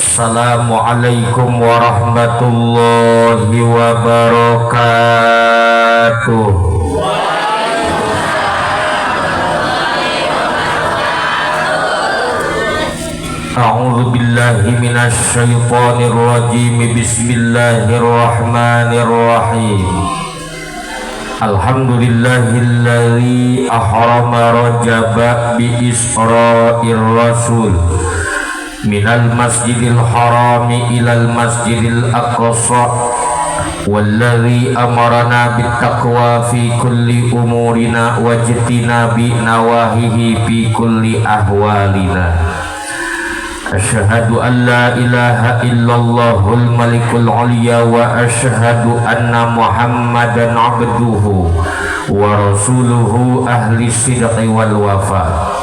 Assalamualaikum warahmatullahi wabarakatuh. A'udzu billahi minasy syaithanir rajim. Bismillahirrahmanirrahim. Alhamdulillahilladzi ahrama rajaba bi isra'ir rasul minal masjidil harami ilal masjidil aqsa walladzi amarana bittaqwa fi kulli umurina wajtina bi nawahihi fi kulli ahwalina. Asyhadu an la ilaha illallahul malikul ulya wa asyhadu anna muhammadan abduhu wa rasuluhu ahli sidqi wal wafa.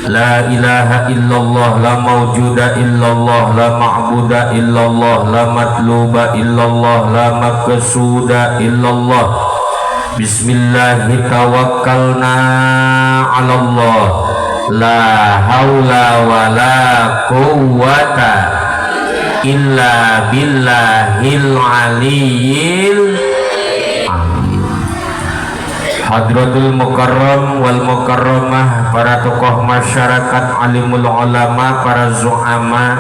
La ilaha illallah, la mawjuda illallah, la ma'buda illallah, la matluba illallah, la maqsuda illallah. Bismillahi tawakkalna ala Allah, la haula wa la quwwata illa billahil aliyyil. Hadratul mukarram wal mukarramah, para tokoh masyarakat, alimul ulama, para zu'ama,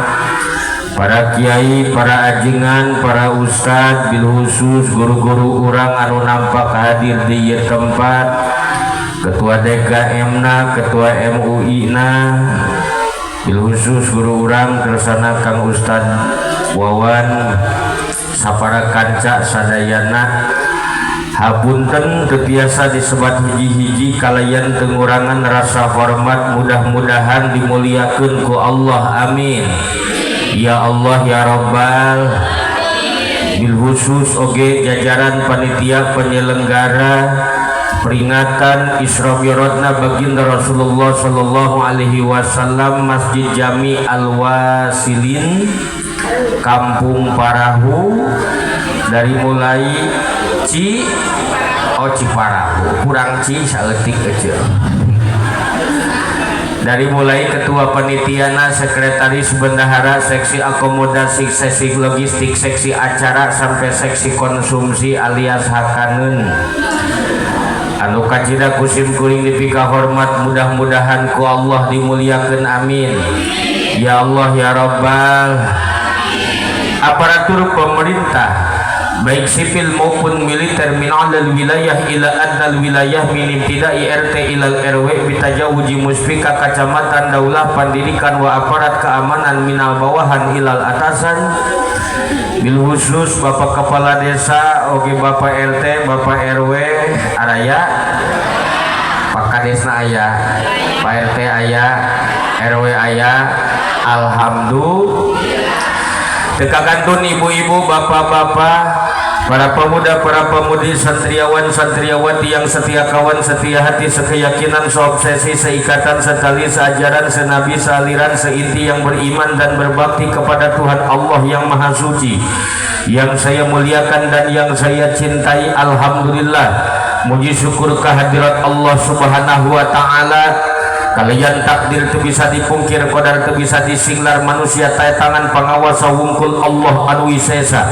para kiai, para ajengan, para ustad, bil khusus guru-guru urang anu nampak hadir di ieu tempat, ketua DKM na, ketua MUI na, bil khusus guru urang tersana Kang Ustad Wawan, sapara kanca sadayana. Hapunten tetiasa disebat hiji-hiji kalayan tengurangan rasa hormat, mudah-mudahan dimuliakeun ku Allah, amin ya Allah ya Rabbal. Bil khusus oge jajaran panitia penyelenggara peringatan Isra Mi'rajna baginda Rasulullah sallallahu alaihi wasallam, Masjid Jami Al-Wasilin Kampung Parahu, dari mulai Ciparahu kurang saeutik aja. Dari mulai ketua panitiana, sekretaris bendahara, seksi akomodasi, seksi logistik, seksi acara, sampai seksi konsumsi alias hakaneun. Anu kacida kusim kuring dipika hormat, mudah-mudahan ku Allah dimuliakeun, amin ya Allah ya Rabbal. Aparatur pemerintah baik sipil maupun militer min alal wilayah ila adnal wilayah, min ibtidai RT ilal RW bitajawuji muspika kacamatan, daulah, pendidikan wa aparat keamanan minal bawahan ilal atasan, bil khusus Bapak Kepala Desa, oge Bapak RT, Bapak RW araya, Pak Kadesna aya, Pak RT aya, RW aya, alhamdulillah. Tekakantun ibu-ibu, bapak-bapak, para pemuda, para pemudi, santriawan, santriawati yang setia kawan, setia hati, sekeyakinan, seobsesi, seikatan, setali, seajaran, senabi, sealiran, seinti yang beriman dan berbakti kepada Tuhan Allah yang Maha Suci, yang saya muliakan dan yang saya cintai. Alhamdulillah, muji syukur kehadirat Allah Subhanahu wa Ta'ala. Kalian takdir itu bisa dipungkir, qadar itu bisa disinglar, manusia taya tangan pangawasa wungkul Allah anu wisesa.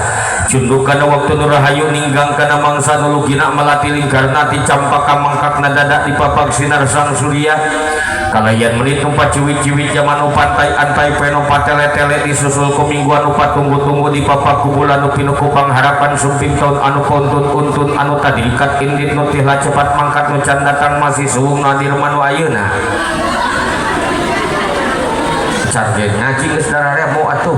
Cundukana waktu nurahayu ninggangkana mangsa nulugina melati lingkarna ti campaka mangkakna dadak di papak sinar sang surya. Kalian menit numpat ciwit-ciwit zaman upantai antai peno patele-tele disusul kumingguan upat tunggu-tunggu di papak kubulan upinuku pangharapan sumping tahun anu kontun-untun anu tadi dikat indit nutihlah cepat mangkat nucan datang masih suung nadir manu ayeuna. Cargen ngaji geus darare mau atuh.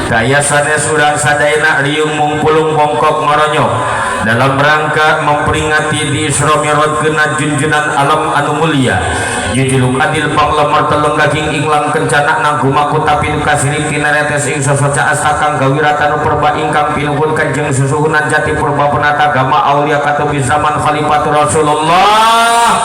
Daya sanes urang sadayana riung mungpulung bongkok ngoronyok dalam rangka memperingati di Isra Mi'rajkeun junjunan alam anu mulia, jujuluk adil panglemar teleng gaging inglang kencana nanggumaku tapi kasirip tinaretes ing sosoca astakang gawiratan perba ingkang pinuhun kanjeng susuhunan jati purba penata gama aulia katubi zaman khalifatur Rasulullah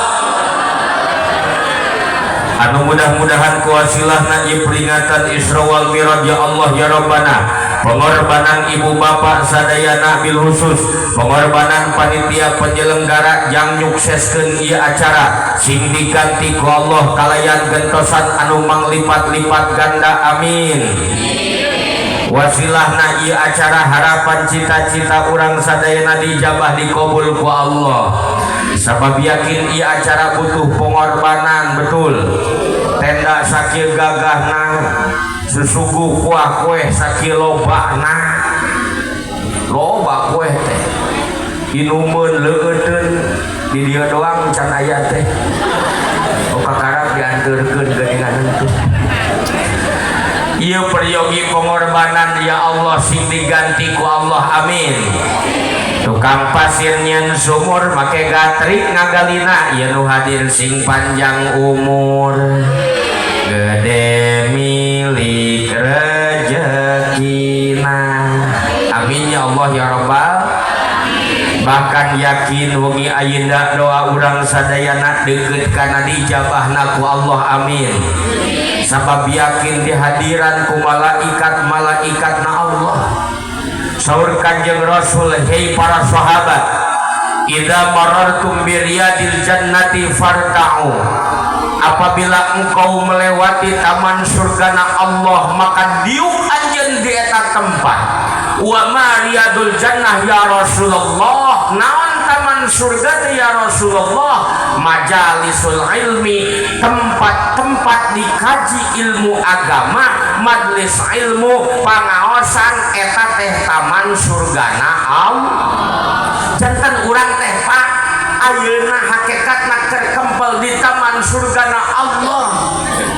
anu mudah-mudahan kuasilahna ieu peringatan Isra wal Mi'raj ya Allah ya Rabbana. Pengorbanan ibu bapak sadayana bil khusus, pengorbanan panitia penyelenggara yang nyukseskeun ieu acara sing diganti ku Allah kalayan gentosan anu manglipat-lipat ganda amin. Wasilahna ieu acara harapan cita-cita urang sadayana dijabah dikabul ku Allah. Sabab yakin ieu acara butuh pengorbanan betul. Tenda sakieu gagahna, susuguh kuah kue sakieu lobana. Loba kue teh. Inumeun leueuteun di dieu doang can aya teh. O kakarap dianteurkeun geuningan henteu. Ieu peryogi pengorbanan ya Allah sing diganti ku Allah amin. Tukang pasir nyen sumur make gatrik ngagalina ieu nu hadir sing panjang umur gede milik rezekina amin ya Allah ya Rabbal. Bahkan yakin wengi ayeuna doa urang sadayana deukeut kana dijabahna ku Allah amin. Sabab yakin dihadiran ku malaikat-malaikatna Allah. Saur Kanjeng Rasul, hei para sahabat, idza marartum bi riyadil jannati farta'u. Apabila engkau melewati taman surgana Allah maka diuk anjeun di eta tempat. Wa ma riyadul jannah ya Rasulullah, naon taman surga ya Rasulullah? Majalisul ilmi, tempat-tempat dikaji ilmu agama, majlis ilmu pangaosan eta teh taman surgana Allah. Janten urang teh Pak ayeuna hakikatna keur kempel di taman surgana Allah.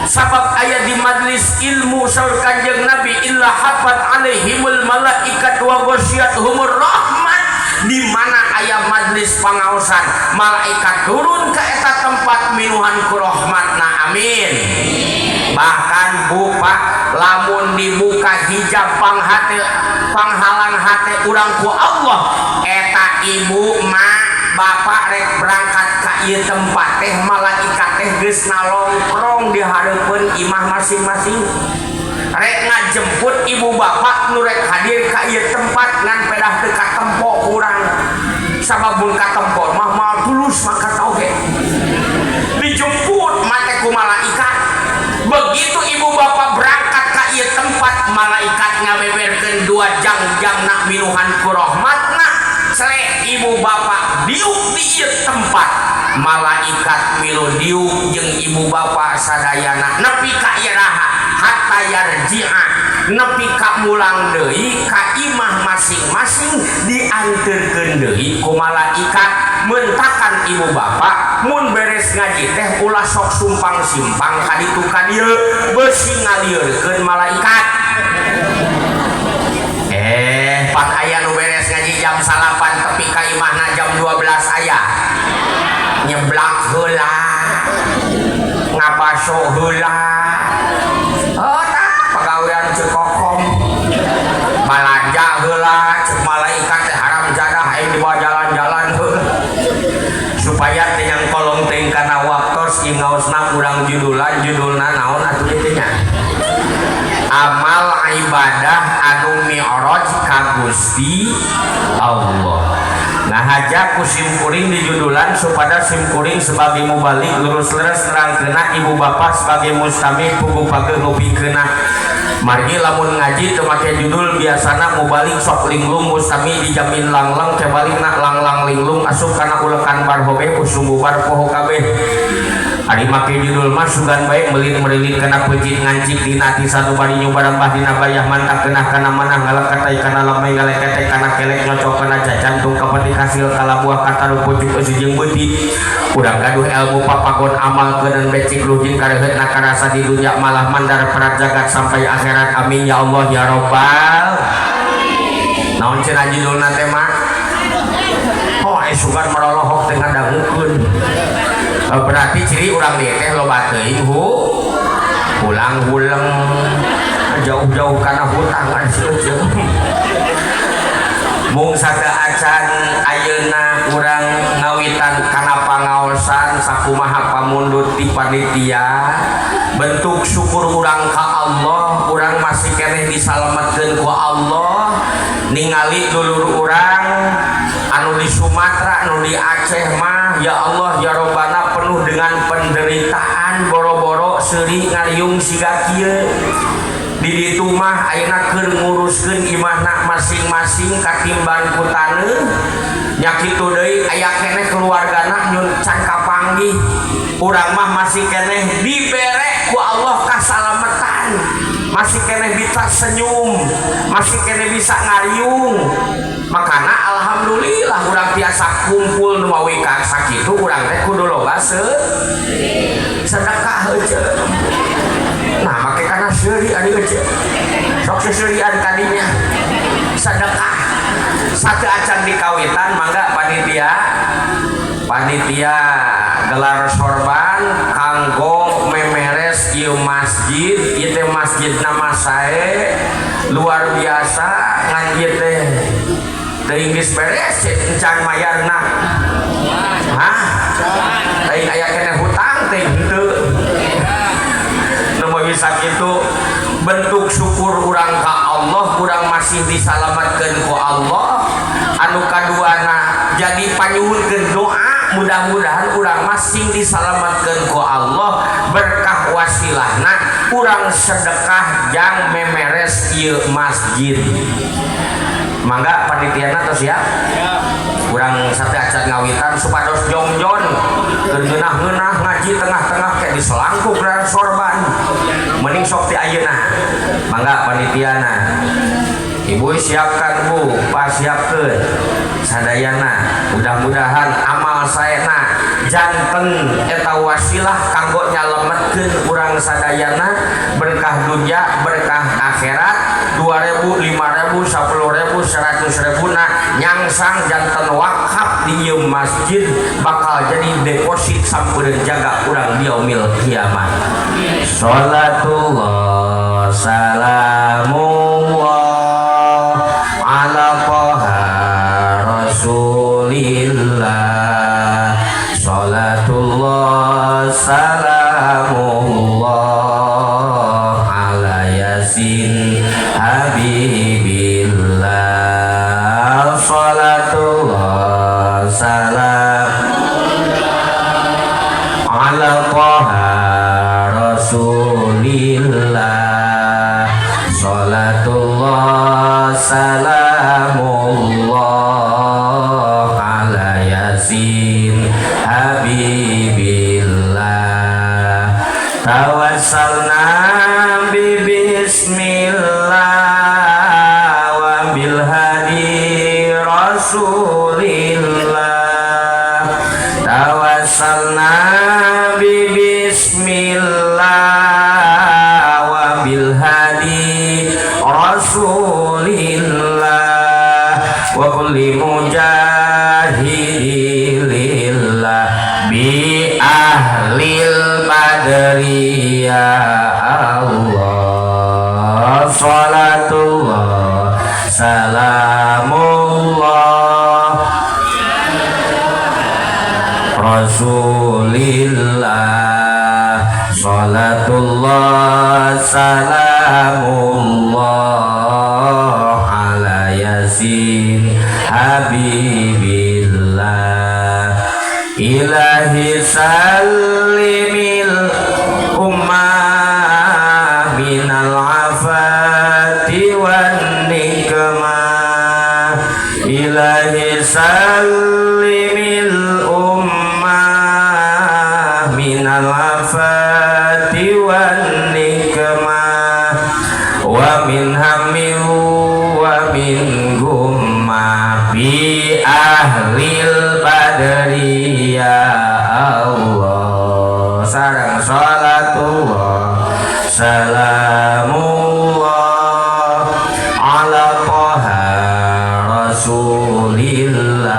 Sabab aya di majlis ilmu saur Kanjeng Nabi illa hafat alaihimul malaikat wa ghasyiyatuhumur rahmat. Di mana aya majlis pangaosan malaikat turun ke eta tempat minuhan ku rahmatna amin. Bahkan Pak lamun dibuka hijab panghalang hate urang ku Allah eta ibu mak bapak rek berangkat ka ieu tempat teh malaikat teh geus nalongkrong di hareupeun imah masing-masing rek ngajemput ibu bapak nu rek hadir ka ieu tempat ngan pedah teu katempo urang sabab mun katempo mah moal tulus maka tauhid dijemput mate ku malaikat. Begitu ibu bapak berangkat ka ieu tempat malaikat ngabeberkeun dua jangjangna minuhan ku rahmatna selek ibu bapak diuk di ieu tempat malaikat milu diuk jeung ibu bapak sadayana nepi ka iraha hatta yarji'a nepi ka mulang deui ka imah masing-masing dianteurkeun deui ku malaikat mentakan ibu bapak mun beres ngaji teh ulah sok sumpang simpang ka ditu ka dieu beusi ngalieurkeun malaikat. Pan aya nu beres ngaji jam 8 tepi ka imahna jam 12 aya nyeblak heula ngabaso heula pagawean cek kokom balanja heula cek malaikat teh haram jadah aing dibawa jalan-jalan supaya teh yang kolong teh kana waktos ingaosna urang judulna naon atuh teh nya amal ibadah anu mi'raj ka Gusti Allah. Nah haja ku simkuring di judulan supaya simkuring sebagai mubalik lurus leres nerangkeuna ibu bapak sebagai mustami pugu pageuh ngupikeuna. Margi lamun ngaji teu make judul biasana mubalik sok linglung mustami dijamin langlang teh balikna langlang linglung asup kana ulekan barhobe usum bubar poho kabeh. Ari make judul mah sugan bae meulin-meulit kana peujit ngancik dina ti sanubari nyubarambah dina bayah mantap keunah kana manah ngaleketai kana lamai ngalekete kana kelek nyocok kana cacantung kapeti hasil kala buah kata pucuk eusi jeung beuti urang gaduh ilmu papagon amal keun becik luhing kareheutna karasa di dunya malah mandar perat jagat sampai akhirat amin ya Allah ya Rabbal. Naon cenah judulna teh mah? Oh sugan marolohok teh ngadangukeun. Berarti ciri urang dieu teh loba teuing pulang huleng jauh-jauh kana hutang kan seueuh. Mung sadaacan ayeuna urang ngawitan kana pangaosan sakumaha pamundur nurut di panitia bentuk syukur urang ka Allah urang masih keneh disalametkeun ku Allah ningali dulur urang anu di Sumatera anu di Aceh mah ya Allah ya Robbana penuh dengan penderitaan boro-boro seuri ngariung siga kieu di ditu mah ayeuna keur nguruskeun imahna masing-masing katimbang ku taneuh nya kitu deui aya keneh keluargana nyun can kapanggih urang mah masih keneh dibere ku Allah kasalametan masih keneh bisa senyum masih keneh bisa ngariung makana alhamdulillah urang tiasa kumpul nu mawi ka sakitu urang teh kudu loba sedekah heuceul nah make kana seuri ari heuceul sok seurian kadinya sedekah satu acan dikawitan mangga panitia gelar sorban kanggo memeres ieu masjid ieu teh masjid nama sae luar biasa ngan ieu teh teuing geus beres encan mayarna hah teuing aya keneh hutang teh henteu nu bisa kitu bentuk syukur urang ka Allah urang masih disalamatkeun ku Allah anu kaduana jadi panyuhunkeun doa mudah-mudahan urang masing disalamatkeun ku Allah berkah wasilahna urang sedekah jang memeres ieu masjid mangga panitiana tos ya urang sate acan ngawitan supados jongjon keur ngeunah-ngeunah ngaji tengah-tengah kayak diselangkuk gelar sorban mending sok ti ayeuna mangga panitiana ibu siapkan bu pas siapkeun sadayana mudah-mudahan amal saena janten eta wasilah kanggo nyalametkeun urang sadayana berkah dunya berkah akhirat 2.000 5.000 10.000 100.000 na nyangsang janten wakaf di ieu masjid bakal jadi deposit sampeureunt jaga urang di yaumil kiamat sholatullah salamullah ala toha rasulillah sholatullah salamullah ala yasin habibillah sholatullah salam ala toha rasulillah sholatullah salamullah ala yasin habibillah tawassalna bismillah wa bil hadi rasulillah tawassalna bismillah wa bil hadi rasulillah wa kulli mujahidilillah bi ahlil badri ya Allah sholatullah salamullah rasulillah sholatullah salamullah ala yasin habibillah ilahi sallimil ummah minal afati wan nikmah ilahi sallimil ummah minal afati wan nikmah wa min hammin wa min gumma bi ahlil badri ya Allah sareng sholatullah salamullah ala toha rasulillah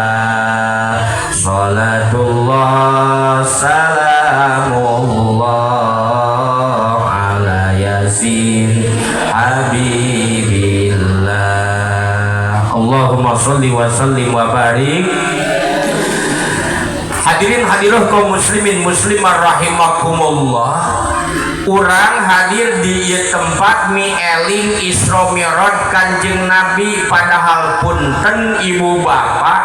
sholatullah salamullah ala yasin habibillah Allahumma sholli wa sallim wa barik Hadirin hadiroh kaum muslimin muslimah rahimakumullah. Urang hadir di tempat mieling Isra Mi'raj Kanjeng Nabi, padahal punten ibu bapak,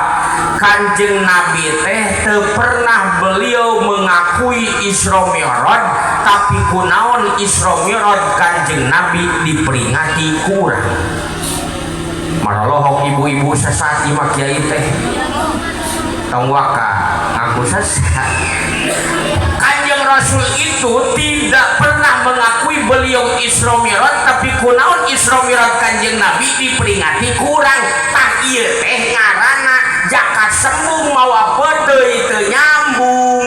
Kanjeng Nabi teh teu pernah beliau mengakui Isra Mi'raj, tapi kunaon Isra Mi'raj Kanjeng Nabi diperingati kurang. Marolohok ibu-ibu sesat imak kiai teh tong waka ngaku sesat. Kanjeng Rasul itu tidak pernah mengakui beliau Isra Mi'raj, tapi kunaon Isra Mi'raj Kanjeng Nabi diperingati kurang. Tah ieu teh ngaranna jaka sembung mawa peteuy teu nyambung.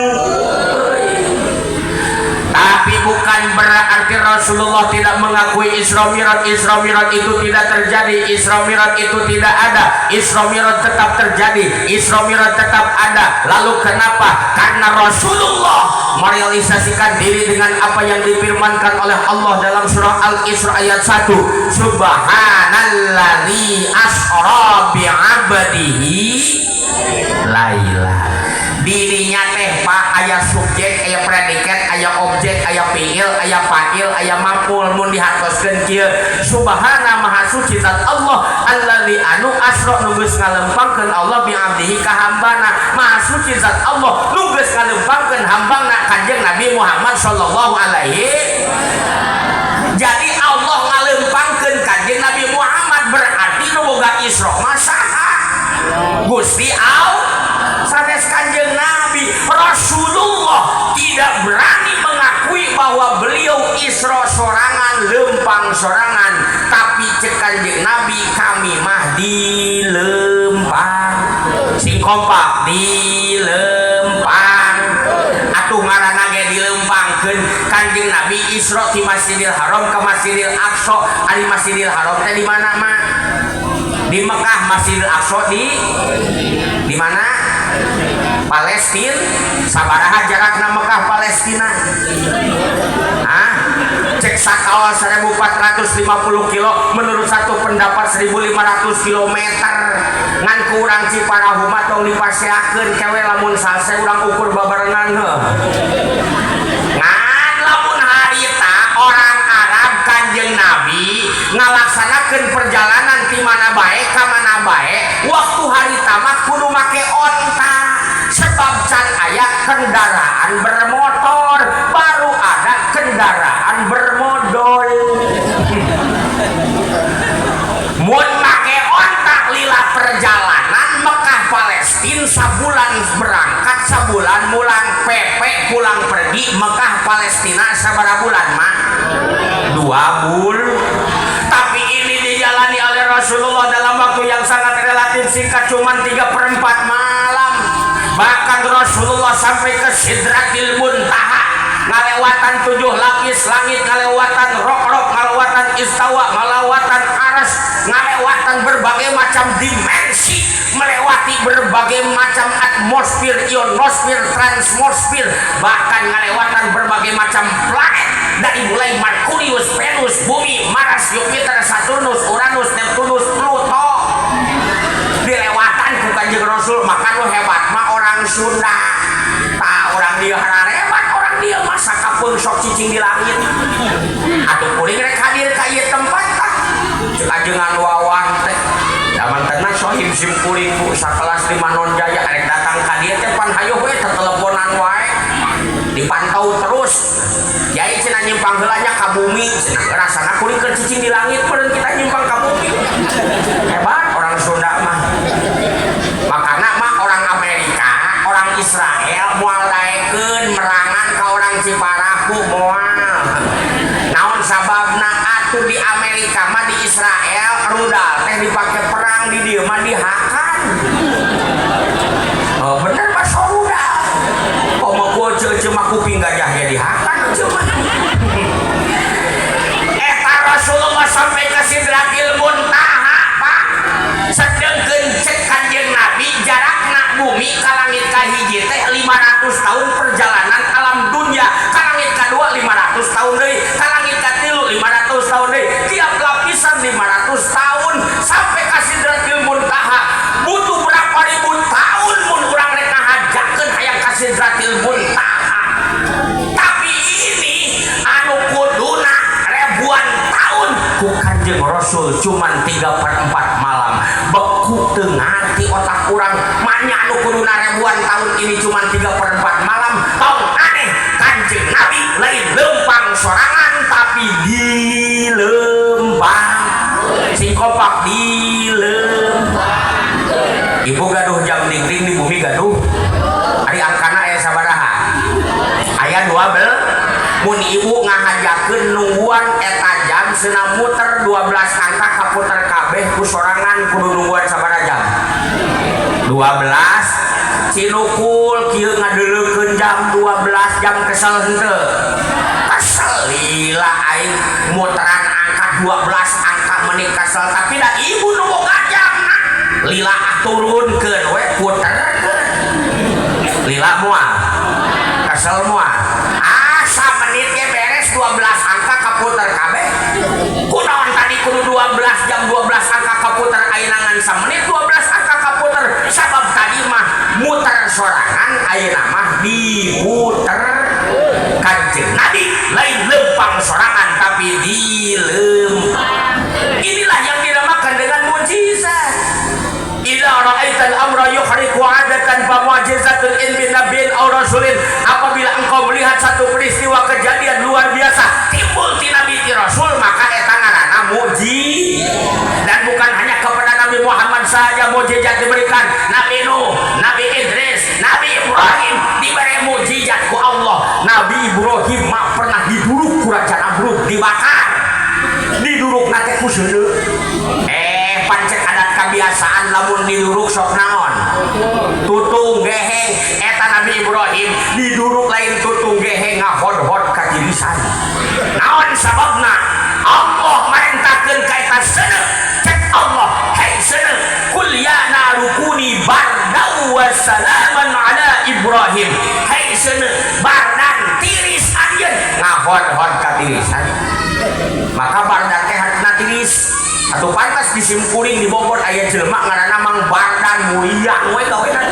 Tapi bukan berarti Rasulullah tidak mengakui Isra Mi'raj. Isra Mi'raj itu tidak terjadi, Isra Mi'raj itu tidak ada. Isra Mi'raj tetap terjadi, Isra Mi'raj tetap ada. Lalu kenapa? Karena Rasulullah merealisasikan diri dengan apa yang difirmankan oleh Allah dalam surah Al-Isra ayat 1. Subhanalladzi asra bi'abdihi laila. Dirinya teh pak aya subjek, aya predikat, aya objek, aya fiil, aya fa'il, aya maf'ul. Mun dihartoskeun kieu subhana maha suci zat Allah allazi anu asra nu geus ngalempangkeun Allah bi abdihi ka hambana. Maha suci zat Allah nu geus ngalempangkeun hambana Kanjeng Nabi Muhammad sallallahu alaihi. Jadi Allah ngalempangkeun Kanjeng Nabi Muhammad berarti nu boga Isra masaha Gusti Allah. Sanes Kanjeng Nabi Rasulullah tidak berani mengakui bahwa beliau Isra sorangan, lempang sorangan, tapi cek Kanjeng Nabi kami mah dilempang. Sing kompak dilempang. Atuh ngaranna ge dilempangkeun. Kanjeng Nabi Isra ti Masjidil Haram ke Masjidil Aqsa. Ari Masjidil Haram teh di mana mah? Di Mekah. Masjidil Aqsa di mana? Palestina. Sabaraha jarakna Mekah Palestina? Cek sakawal 1450 kilo, menurut satu pendapat 1500 km. Ngan kurang Ciparahu mah tong dipasyakeun kewe lamun salse urang ukur babarengan heuh. Ngan lamun harita orang Arab Kanjeng Nabi ngalaksanakeun perjalanan ti mana bae ka mana bae, waktu harita mah kudu make onta. Sebab can aya kendaraan bermotor, baru ada kendaraan bermodal. Mun make ontak lila perjalanan Mekah Palestina sabulan berangkat, sabulan mulang pepe pulang pergi. Mekah Palestina sabaraha bulan mah? 2 bulan. Tapi ini dijalani oleh Rasulullah dalam waktu yang sangat relatif singkat, cuman 3/4 malam. Bahkan Rasulullah sampai ke Sidratil Muntaha, ngalewatan 7 lapis langit, ngalewatan rok-rok, ngalewatan istawa, ngalewatan aras, ngalewatan berbagai macam dimensi, melewati berbagai macam atmosfer, ionosfer, transmosfer, bahkan ngalewatan berbagai macam planet dari mulai Merkurius, Venus, Bumi, Mars, Jupiter, Saturnus, Uranus, Neptunus, Pluto. Dilewatan ku Kanjeng Rasul. Maka nu hebat mah orang Sunda. Tah orang dia hebat, orang dia masa kapeung sok cicing di langit. Atuh kuring rek hadir ka ieu tempat tah. Cek ajengan wawan teh. Zaman teh sohib sim kuring ku sakelas di Manon Jaya arek datang ka dieu teh pan hayuh we teteleponan wae. Dipantau terus. Yai cenah nyimpang heula nya ka bumi, cenah rasana kuring keur cicing di langit peureun kita nyimpang ka bumi. Hebat orang Sunda mah. Makana mah orang Amerika, orang Israel moal daekeun merangan ka orang Ciparahu moal. Naon sababna? Atuh di Amerika mah di Israel rudal teh dipake perang, di dieu mah dihakan. Oh bener mah so rudal. Komo ceu mah kuping gajah ge dihakan ceu mah. Eta Rasulullah sampai ke Sidratil Muntaha, Pak. Sedengkeun cek Kanjeng Nabi jarakna bumi ka langit ka hiji teh 500 tahun perjalanan alam dunia, ka langit kadua 500 tahun deui, ka langit katilu 500 tahun deui, tiap lapisan 500 tahun sampai ka Sidratil Muntaha. Butuh berapa ribu tahun mun urang rek ngahajakeun hayang ka Kanjeng Rasul cuman 3/4 malam. Beku teu ngati otak urang manya anu kuduna ribuan tahun ini cuman 3/4 malam. Tong aneh Kanjeng Nabi lain lempang sorangan tapi dilempang sing kompak dilempang. Ibu gaduh jam dingding di bumi gaduh ari angkana aya sabaraha? Aya 12. Mun ibu ngahajakeun nungguan eta jam seuna muter 12 angka kaputer kabeh ku sorangan kudu nungguan sabaraha jam? 12. Cinukul kieu ngadeuleukeun jam 12 jam kesel henteu? Kesel lila aing muteran angka 12 angka menik kesel tapi da ibu nu boga jamna lila turunkeun we puterkeun lila moal kesel moal asa menitnya beres 12 angka kaputer kabeh kunaon tadi kudu 12 jam 12 angka kaputer ayeuna samenit 12 angka kaputer sabab tadi mah muter sorangan ayeuna mah diputer. Kanjeng Nabi lain lempang sorangan tapi dilempang. Inilah yang dinamakan dengan mukjizat. Idza ra'aital amra yuhriqu 'adatan fa mu'jizatul ilmi nabiyyin aw rasulin. Apabila engkau melihat satu peristiwa kejadian luar biasa timbul ti nabi ti rasul maka eta ngaranna mukjizat. Dan bukan hanya kepada Nabi Muhammad saja mukjizat diberikan. Nabi Nuh, Nabi Idris, Nabi Ibrahim diberi mukjizat ku Allah. Nabi Ibrahim mah pernah diduruk ku Raja Namrud dibakar. Diduruk nate ku seuneu. Pancet adat kebiasaan lamun diduruk sok naon? Tutung geheng. Eta Nabi Ibrahim diduruk lain tutung geheng ngahod-hod ka tirisan. Naon sababna? Allah merintahkeun ka eta seuneu. Cek Allah, hei seuneu, kul ya narukuni bardan wa salaman ala Ibrahim. Hei seuneu, bardan tiris anjeun ngahod-hod ka tirisan. Maka bardan teh hartina tiris. Atau pantas disimkuring di Bogor aya jelema ngaranna Mang Bardan mulia we gawean.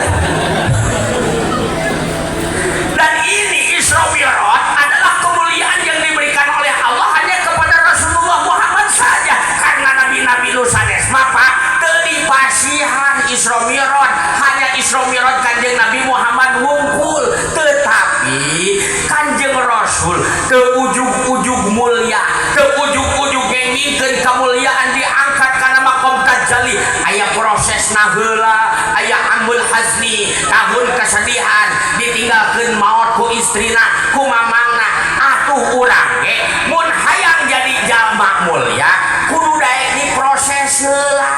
Dan ini Isra Mi'raj adalah kemuliaan yang diberikan oleh Allah hanya kepada Rasulullah Muhammad saja karena nabi-nabi nu sanes mah Pak teu dipasihan Isra Mi'raj, hanya Isra Mi'raj Kanjeng Nabi Muhammad wungkul. Tetapi Kanjeng Rasul teu ujug-ujug mulia, teu ujug-ujug ngengingkeun kemuliaan diangkat karena makom tajali. Aya prosesna heula, aya ambul hazni, tahun kesedihan, ditinggalkeun maot ku istrina, ku mamangna. Atuh urang ge mun hayang jadi jalma mulia kudu daek diproses heula.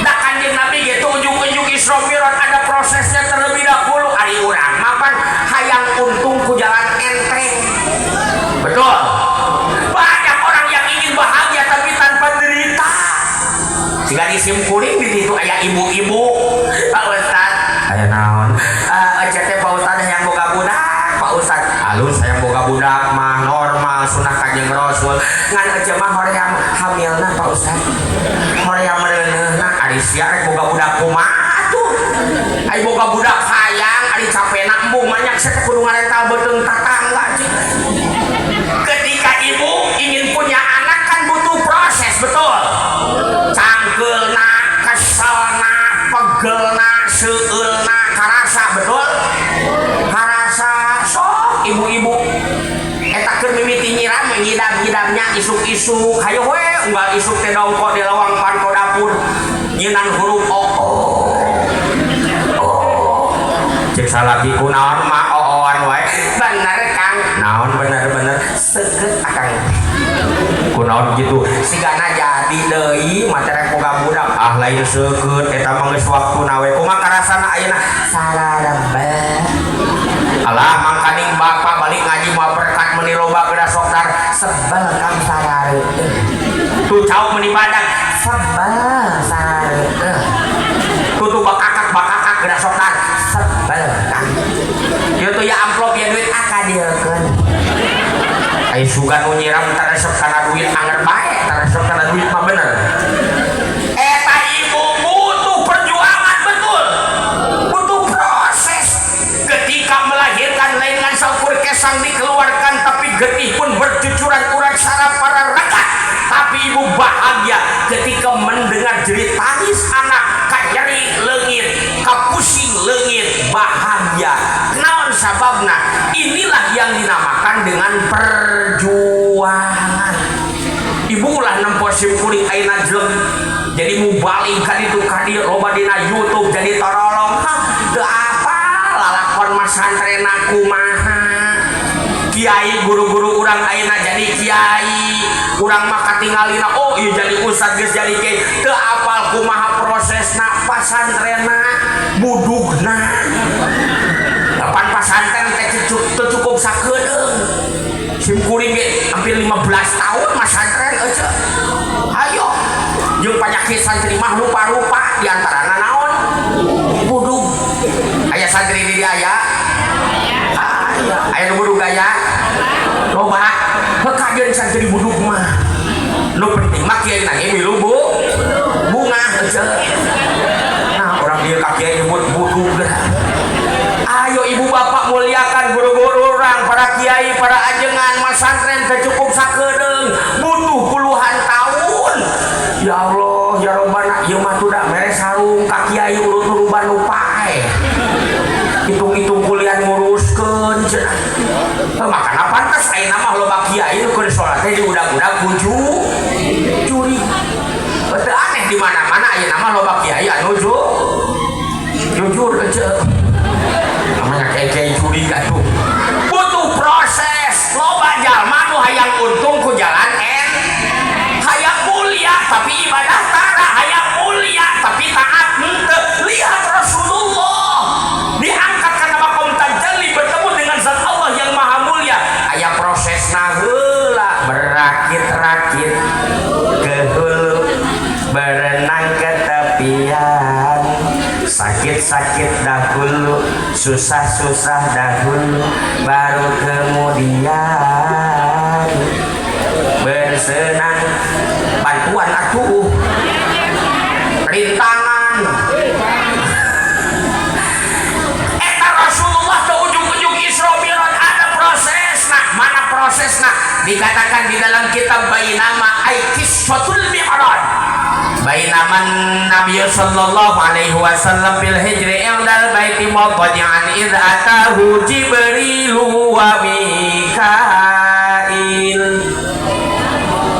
Da Kanjeng Nabi ge teu ujug-ujug Isra Mi'raj ada prosesnya terlebih dahulu. Ari urang mapan hayang untung ku jalan enteng. Betul. Banyak orang yang ingin bahagia tapi tanpa derita. Jika disimkuring di situ aya ibu-ibu, Pak Ustad. Aya naon? Teh Pak Ustad yang boga budak, Pak Ustad. Alus saya boga budak mah normal sunah Kanjeng Rasul. Ngan aja mah hoream hamilna Pak Ustad. Hoream meureunna ari sia rek boga budak kumaha tuh. Ai boga budak hayang ari capena embung manyak saya kudu ngarental beuteung tatangga cing. Ketika ibu ingin punya anak kan butuh proses, betul? Cangkeulna, keselna, pegelna, seueulna, karasa, betul? Karasa, sok ibu-ibu. Eta keur mimiti nyiram ngidam-ngidamnya isuk-isuk, hayo we unggal isuk teh dongko di lawang panto dapur. Nyieunang huruf o. Cek salagi kunaon mah ooan wae. Bener Kang. Naon bener-bener seukeut akang. Kunaon gitu. Sigana jadi deui materi boga budak. Ah lain seukeut eta mah geus waktuna we. Kumaha karasana ayeuna? Salarembah. Alah mangkaning bapa balik ngaji moal berkat meuni loba geura sok dar sebel Kang sarareuteun. Tu cau meuni badak sebel sarareuteun. Tu bakakak geura sok dar sebel Kang. Ieu tuh ya amplop ya duit akadiekeun. Ai sugan nu nyiram taresep kana duit anger bae, taresep kana duit mah bener. Eta ibu butuh perjuangan betul. Butuh proses. Ketika melahirkan lain ngan saukur kesang dikeluarkan tapi getih pun bercucuran urat saraf para rekat. Tapi ibu bahagia ketika mendengar jerit tangis anak, kanyeri leungit, kapusing leungit, bahagia. Naon sababna? Inilah yang dinamakan dengan perjuangan. Ibu ulah nempo sim kuring ayeuna jelem jadi mubaling ka ditu ka dieu loba dina YouTube jadi torolong. Teu apa lalakon mas santrena kumaha. Kiai guru-guru urang ayeuna jadi kiai, urang mah katingalina oh ieu jadi ustad geus jadi kiai. Teu apal kumaha prosesna pasantrena budugna. Lapan pasantren teh cukup sakedeung. Sim kuring ge hampir 15 tahun mas santren aja. Ayo jeung penyakit santri mah rupa-rupa diantarana naon? Budug. Aya santri di dia aya? Aya nu budug aya? Loba. Hekajeun santri budug mah. Nu penting mah kiai na ge milu bunga aja. Nah, orang dia ka kiai nyebut budug. Ayo ibu bapak muliakan guru-guru orang, para kiai, para ajengan, mas santren cukup sakedeung butuh puluhan tahun. Ya Allah, ya Rabbana, ieu mah tuh da mere sarung ka kiai urut-uruban nu pae. Hitung-hitung kuliah nguruskeun cenah. Makana pantes ayeuna mah loba kiai nu keur salat teh diudag-udag buju curi. Teu aneh di mana-mana ayeuna mah loba kiai anu jujur aja. Namanya kayak curiga tuh butuh proses. Loba jalma nu hayang untung ku jalan hayang mulia tapi ibadah tara, hayang mulia tapi taat henteu. Lihat Rasulullah diangkat kana makom tajalli bertemu dengan zat Allah yang maha mulia. Aya prosesna heula berakit-rakit ke hulu berenang ke tepian. Sakit-sakit dahulu, susah-susah dahulu, baru kemudian bersenang. Bantuan atuh, rintangan. Eta Rasulullah ke ujung-ujung Isra Mi'raj ada proses. Nah, mana prosesna? Dikatakan di dalam kitab Bainama Qissatul Mi'raj. Bainaman Nabi sallallahu alaihi wasallam bil hijri indal baiti mawdi'an idza atahu Jibril wa Mikail.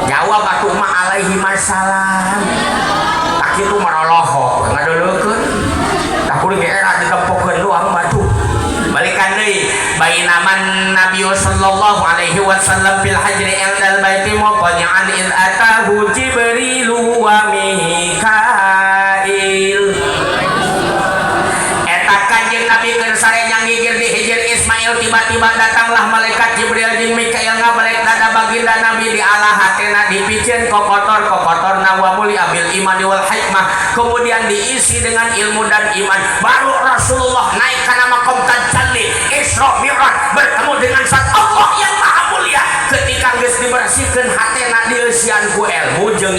Jawab atuh ma alaihi masalam. Tak kitu maroloho ngadeulekeun. Tak kuring era ditempokeun doang batu. Balikan deui bainaman Nabi sallallahu alaihi wasallam bil hijri indal baiti mawdi'an idza atahu Jibril wa Mikail. Eta kanjeng Nabi keur sareng ngigir di hijir Ismail, tiba-tiba datanglah malaikat Jibril jeung Mikail ngabalik dada baginda Nabi di alah hatena dipicieun kokotor wa mulia bil iman wal hikmah, kemudian diisi dengan ilmu dan iman. Baru Rasulullah naik kana maqam tajalli Isra Mi'raj bertemu dengan zat Allah yang maha mulia. Ketika geus dibersihkeun hatena dieusian ku ilmu jeung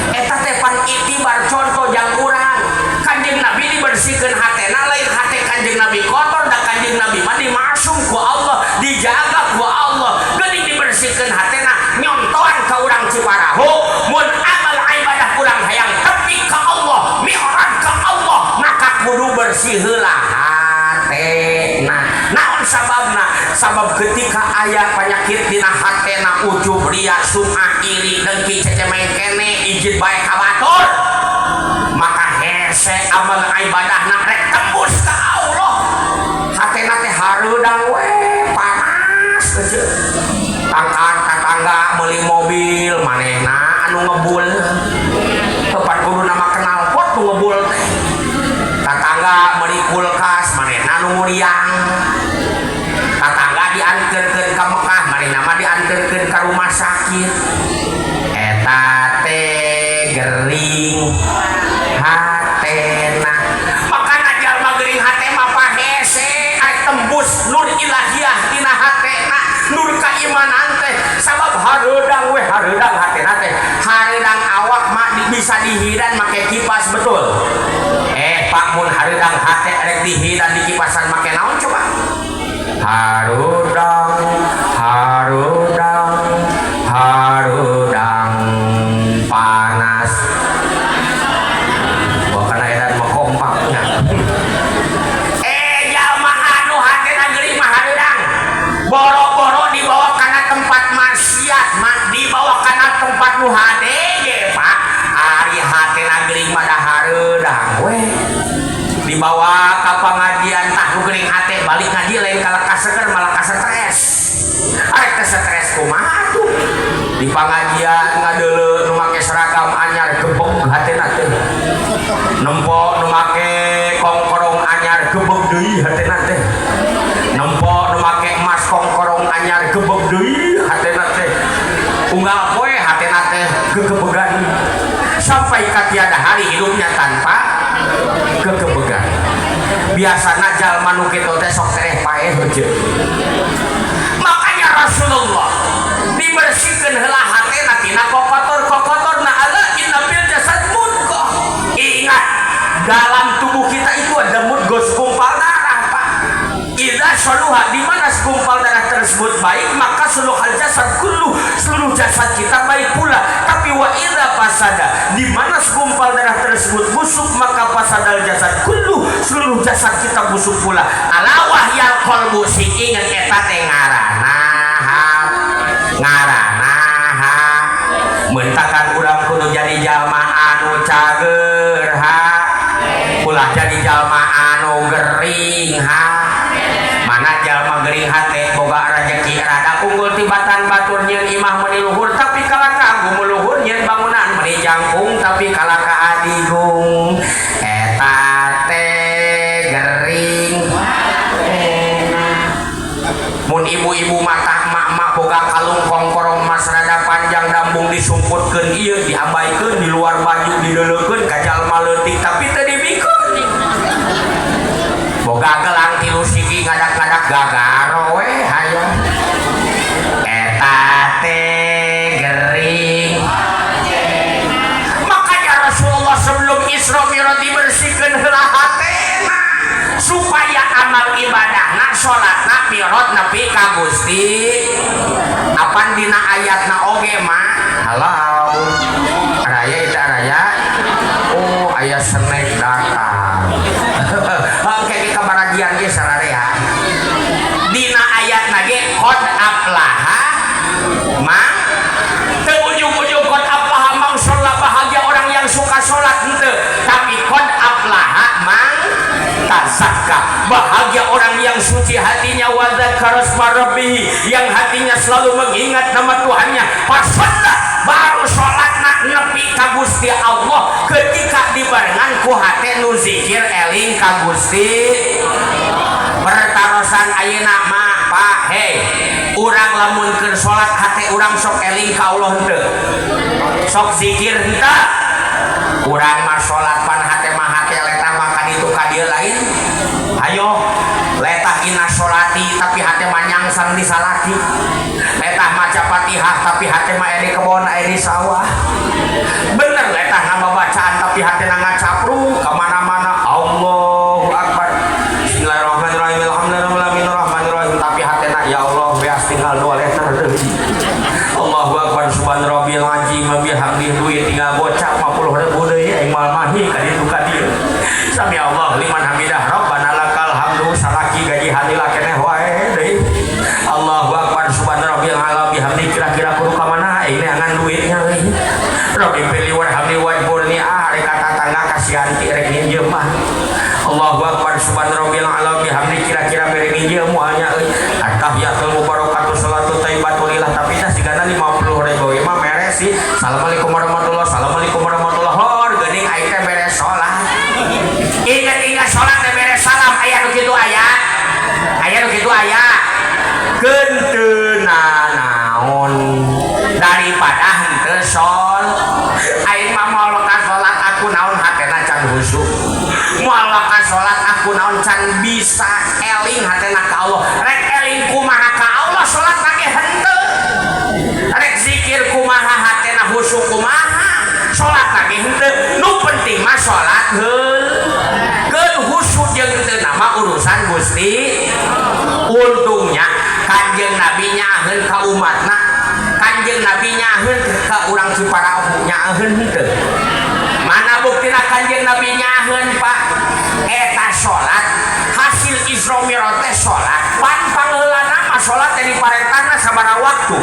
eta teh pan itibar contoh jang urang. Kanjeng Nabi dibersihkeun hatena lain hate kanjeng Nabi kotor da kanjeng Nabi mah dimasum ku Allah, dijaga ku Allah. Geuning dibersihkeun hatena nyontohan ka urang Ciparahu mun amal ibadah urang hayang tepi ka Allah, mi'raj ka Allah, maka kudu bersih heula hatena. Naon sababna? Sabab ketika aya penyakit dina hatena ujub ria sum'ah iri dengki cecemen kene ijid bae ka batur, maka hese amal ibadahna rek tembus ka Allah. Hatena teh hareudang we panas keje. Tetangga meuli mobil manehna anu ngebul tepat kudu nama kenal pot nu ngebul teh. Tetangga meuli kulkas manehna anu nguriang. Tetangga dianterkeun ka Mekah manehna mah dianterkeun ka rumah sakit. Eta teh gering hatena. Makana jalma gering hate mah pahese ari tembus nur ilahiyah dina hatena, nur keimanan teh. Sabab hareudang we hareudang hatena teh. Hareudang awak mah bisa dihidan make kipas betul. Pak mun hareudang hate rek dihidan di kipasan make naon coba? Harudang di pengajian ngadeuleu nu make seragam anyar gebeg hatena teh nempo nu make kongkorong anyar gebeg deui hatena teh nempo nu make emas kongkorong anyar gebeg deui hatena teh unggal poe hatena teh gegebegan sampai katiada hari hidupnya tanpa gegebegan. Biasana jalma nu kitu teh sok tereh paeh heujeut. Makanya Rasulullah dibersihkeun heula hatena tina kokotor-kokotorna ala inna fil jasad mudghah. Ingat, dalam tubuh kita itu ada mudghah segumpal darah, Pak. Idza saluha di mana segumpal darah tersebut baik, maka seluruh jasad kullu, seluruh jasad kita baik pula. Tapi wa idza fasada, di mana segumpal darah tersebut busuk, maka fasadal jasad kullu, seluruh jasad kita busuk pula. Ala wahyal qalbu sing inget eta teh ngaranna mentakan urang kudu jadi jalma anu cager ulah jadi jalma anu gering mana jalma gering hate boga rezeki rada unggul tibatan batur nyeun imah meuni luhur tapi kalaka gumul luhur nyeun bangunan meuni jangkung tapi kalaka adigung eta teh gering mun ibu-ibu mata mak-mak boga kalung kongkorong mas rada panjang dambung disumputkeun ieu diabaikeun di luar baju dideuleukeun ka jalma leutik tapi teu dibikeun boga gelang tilu sigi ngadak-ngadak gagaro we hayo eta teh gering. Makanya Rasulullah sebelum Isra Mi'raj dibersihkeun heula hatena supaya amal ibadahna salatna mi'raj nepi ka Gusti. Apan dina ayatna oge mah halau raya eta raya oh aya snack datang oke kita baragian ge sararea dina ayatna ge qad aflaha ma teu ujug-ujug qad aflaha mang sholat bahagia orang yang suka sholat henteu tapi qad aflaha mang tazakka bahagia orang yang suci hatinya wa dzakara rabbih yang hatinya selalu mengingat nama Tuhannya pas baru sholatna nepi ka Gusti Allah ketika dibarengan ku hate nu zikir eling ka Gusti. Pertarosan ayeuna mah Pak hei urang lamun keur sholat hate urang sok eling ka Allah henteu sok zikir henteu urang mah sholat pan hate mah hate letah maka ditu ka dieu lain ayo letah ina sholati tapi hate mah nyangsang di salaki letah maca Fatihah tapi hate mah aya di kebon aya di sawah bener letah nama bacaan tapi hate na ngacapru ka mana-mana Allahu Akbar bismillahirrahmanirrahim alhamdulillahirrahmanirrahim tapi hate na ya Allah beas tinggal 2 letter deui Allahu Akbar subhanarabbil azim bihamdihi duit tinggal bocah 50.000 deui aing moal mahi ka ditu ka dieu sami Allah liman hamidah rabbana lakal hamdu salaki gaji halila keneh wae deui Allahu Akbar subhanarabbil ala bihamdi kira-kira kudu ka mana ini angan duitnya euy rabbi pilih warhamni wajburni rek kata tangga kasihan ti rek nginjeum mah Allahu Akbar subhanarabbil ala bihamdi kira-kira mere nginjeum moalnya euy at-tahiyatul mubarakatuh sholatu thayyibatulillah tapi teh sigana 50.000 mah mere sih assalamualaikum warahmatullahi assalamualaikum warahmatullahi hor geuning aing teh beres salat ingat salat teh beres salam aya nu kitu aya genteuna naon daripada henteu sol aing mah moal ka salat aku naon hatena can husuk moal ka salat aku naon can bisa eling hatena ka Allah rek eling kumaha ka Allah salat lagi henteu rek zikir kumaha hatena husuk kumaha salat lagi henteu nu penting mah salat heul keun husuk jeung teu nama urusan Gusti. Untungnya Kanjeng Nabi nyaheun ka umatna Kanjeng Nabi nyaheun ka urang Ciparau nyaheun henteu mana buktina Kanjeng Nabi nyaheun Pak eta salat hasil Isra Mi'raj teh salat pan pangeulana mah salat teh diparentahna sabaraha waktu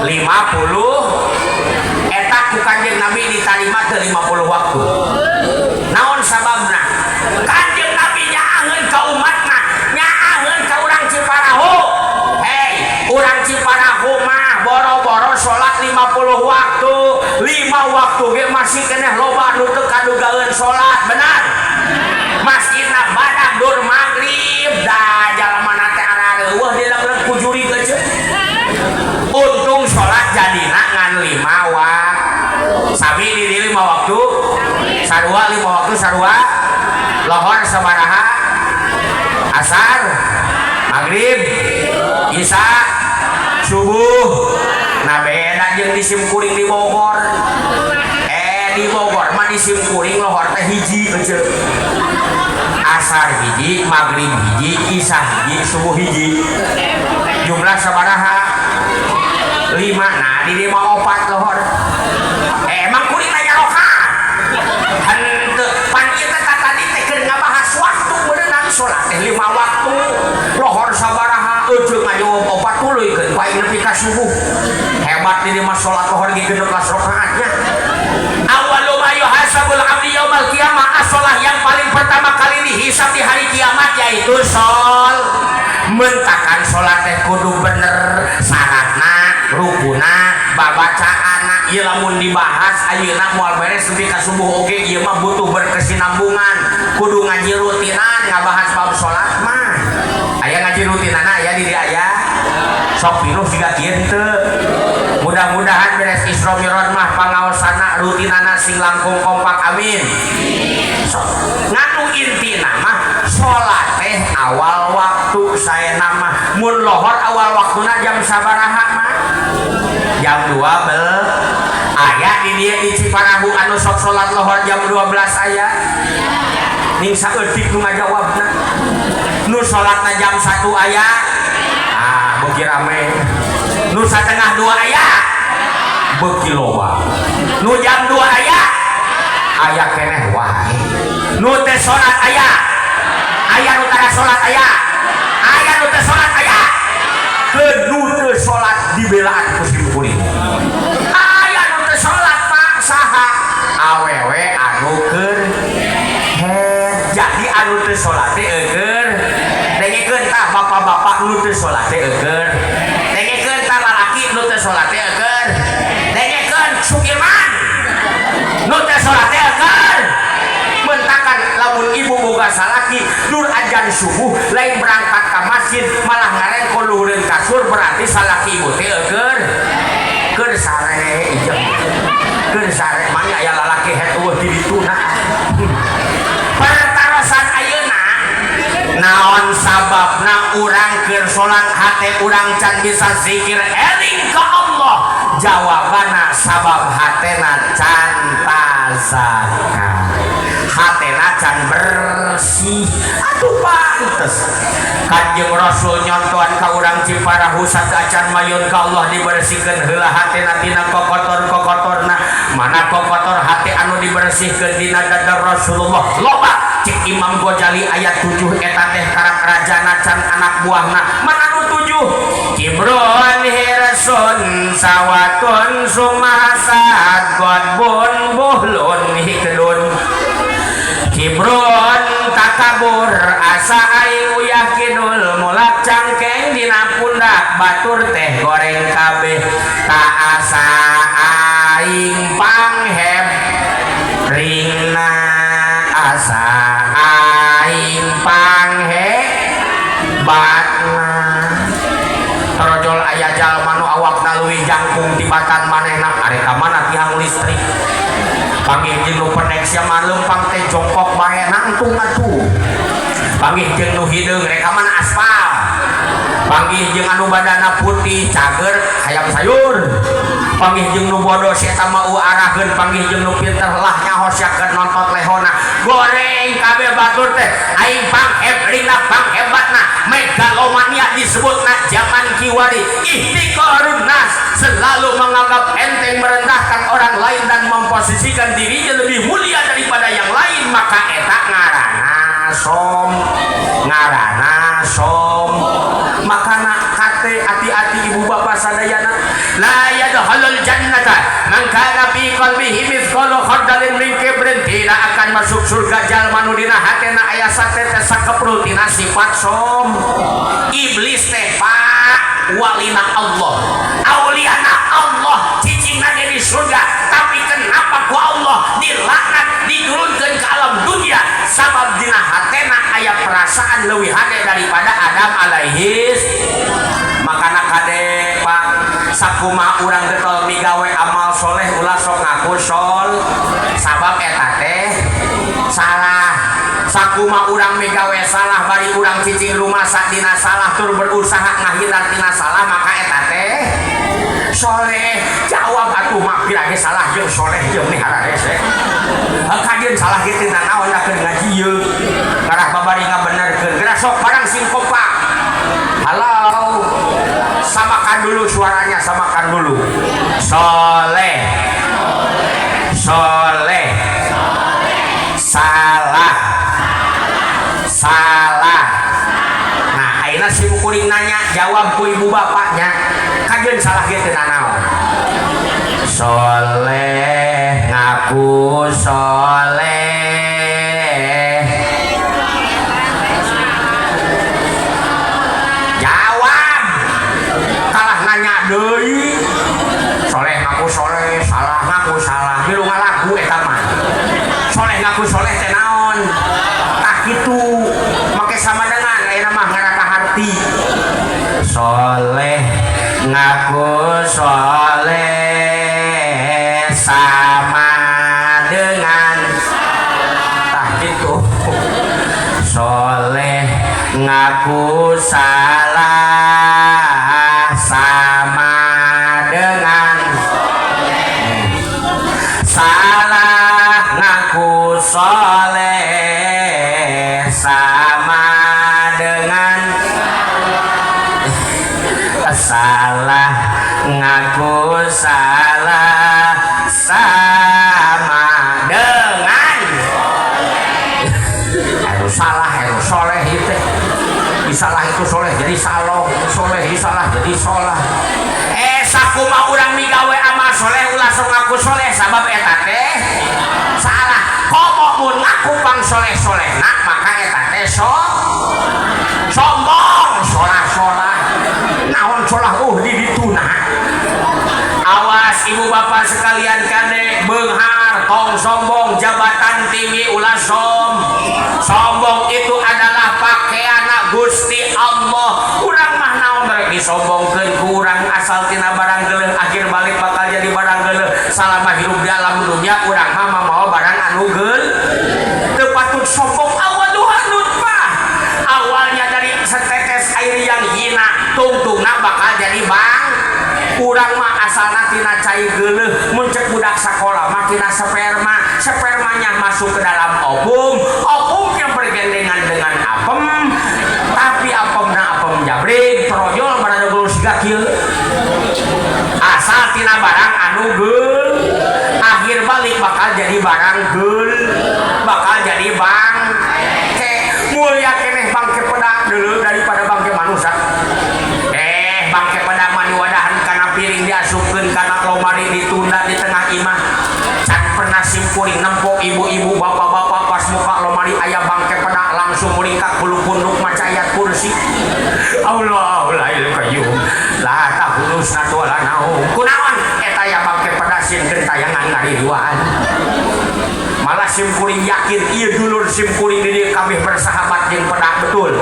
50 eta ku Kanjeng Nabi ditarima teh 50 waktu naon sababna Kanjeng Nabi nyaheun ka umatna nyaheun ka urang Ciparau hei urang Ciparau mah boro-boro salat 50 waktu 5 waktu ge masih keneh loba nu teu kadugaeun salat benar masjidna badak dur magrib da jalamana teh arareueuh dilegleg ku juri geus untung salat jadina ngan 5 waktu sami di 5 waktu sarua 5 waktu sarua lohor sabaraha asar magrib isya subuh nah beda jeung di simkuring di Bogor di Bogor mah di simkuring lohor teh hiji ece asar hiji magrib hiji isya hiji subuh hiji jumlah sabaraha 5 nah di 5 4 lohor emang kuring nanya rokaat henteu pan ieu teh tadi teh keur ngabahas waktu beunang salat teh 5 waktu lohor sabaraha ujung ngajawab 40 keun paing nepi ka subuh hebat di mah salat lohor ge 16 rakaatnya awwalu ma yuhasabul abdi yaumil qiyamah as-shalah yang paling pertama kali dihisab di hari kiamat yaitu mentakan salat teh kudu bener syaratna rukuna babacaana ieu lamun dibahas ayeuna moal beres nepi ka subuh oge ieu mah butuh berkesinambungan kudu ngaji rutinan ngabahas bab salat mah aya ngaji rutinana aya diri aya sok pinuh siga kieu teu mudah-mudahan beres Isra Mi'raj mah pangaosana rutinana sing langkung kompak amin sok nganu intina mah salat teh awal waktu saena mah mun lohor awal waktuna jam sabaraha mah jam 12 aya di dieu di Ciparahu anu sok salat lohor jam 12 aya ning saeutik nu ngajawabna nu salatna jam 1 aya beuki rame nu satengah 2 aya beuki loba nu jam 2 aya keneh wae nu teh salat aya nu tara salat aya nu teh salat aya nu teu salat dibelaan ku simkuring aya nu teu salat pak saha awewe anu keur jadi anu teu salat teh eueur dengekeun tah bapak-bapak nu teu salat teh eueur dengekeun tah lalaki nu teu salat teh eueur dengekeun Sukirman nu teu salat teh eueur mentakan lamun ibu boga salaki dur ajan subuh lain berangkat ka masjid malah ngarengkol luhureun kasur berarti salaki ibu teh eueur keur sare ieu keur sare mangnya aya lalaki het eueuh di dituna pertarosan ayeuna naon sababna urang keur salat hate urang can bisa zikir eling ka Allah jawabana sabab hatena can tazakar hatena can bersih atuh pantes Kanjeng Rasul nyontohan ka urang Ciparahu sakacan mayun ka Allah dibersihkeun heula hatena tina kokotor-kokotorna mana kokotor hati anu dibersihkeun dina dada Rasulullah loba cik Imam Ghazali ayat 7 eta teh karak rajana can anak buahna mana anu 7 Kibrun hirsun sawatun sumasad godbun buhlun hikdun Kibrun takabur asa aing uyah kidul mulak cangkeng dina pundak batur teh goreng kabeh tak asa aing pangheb ringna asa aing panghebatna rojol aya jalma nu awakna leuwih jangkung tibatan manehna are ka mana tiang listrik panggih jeung nu penek sia mah leumpang teh jongkok bae nangtung atuh panggih jeung nu hideung rek ka mana aspal panggih jeung anu badana putih cager hayam sayur panggih jeung nu bodoh eta mah arahkeun panggih jeung nu pinter lah nyahosakeun nontot lehona goreng kabeh batur teh aing pangheb rina panghebatna megalomania disebutna zaman kiwari ihtiqarun nas selalu menganggap enteng merendahkan orang lain dan memposisikan dirinya lebih mulia daripada yang lain maka eta ngarana som makana kate hati-hati ibu bapak sadayana la yadkhulul jannata man kana fi qalbihi mithqalu khardalin min kibrin tidak akan masuk surga jalma nu dina hatena aya satete sakeprutina sifat som iblis teh pak walina Allah auliana Allah his makana kade Pak sakumaha urang getol migawe amal soleh ulah sok ngaku sol sabab eta teh salah sakumaha urang migawe salah bari urang cicing rumah sadina salah tur berusaha ngahindar tina salah maka eta teh soleh. Jawab atuh mah pirage salah jeung soleh jeung nihara rese kajeun salah kitu naon da keur ngaji ieu ngarah babari ngabenerkeun geura sok barang sing kompak. Halo samakan dulu suaranya, samakan dulu. Soleh soleh salah salah. Nah ayeuna si kuring nanya jawab ku ibu bapaknya kajeun salah kitu naon. Soleh ngaku soleh jawab kalah nanya deui. Soleh ngaku soleh salah ngaku salah milu ngalagu eta mah. Soleh ngaku soleh teh naon tah kitu make sama dengan ayeuna mah ngarana harti. Soleh ngaku soleh sama dengan tah gitu. Soleh ngaku salah sama dengan salah ngaku soleh sama dengan salah ngaku salah sama dengan salah soleh itu salah itu soleh jadi salong soleh salah jadi solah. Sakumaha urang migawe amal soleh ulah sok ngaku soleh sabab eta teh salah. Komo mun ngaku pang soleh nah maka eta teh sombong solah naon solah di dituna. Awas ibu bapak sekalian kade beunghar tong sombong jabatan tinggi ulah sombong itu adalah pakaian Gusti Allah. Urang mah naon rek disombongkeun ku urang asal tina barang geuleuh akhir balik bakal jadi barang geuleuh salama hirup di alam dunia urang mah mamawa barang anu geuleuh teu patut sombong. Awaduhanut mah awalnya dari setetes air yang hina tungtungna bakal jadi bang. Urang mah asalna tina cai geuleuh mun ceuk budak sakola mah tina spermanya masuk ke dalam opumnya bergandengan dengan apem tapi apemna apem jabrik projol barang geuleuh siga kieu asal tina barang anu geul akhir balik bakal jadi barang geul bakal jadi bang mulia keneh bangke pedak dulu daripada bangke manusia. Bangke pedak mani wadahan kana piring diasupkeun kana lomari ditunda di tengah imah can pernah simkuring nempok ibu-ibu bapak-bapak pas muka lomari aya bangke pedak langsung muringkak bulu punduk maca ayat kursi. Allahul qayyum la tahulus natwala naum kunaon eta ya bangke pedak sieun gentayangan ngariduaan. Malah simkuring yakin ieu dulur simkuring di dieu kabeh bersahabat jeung pedak betul.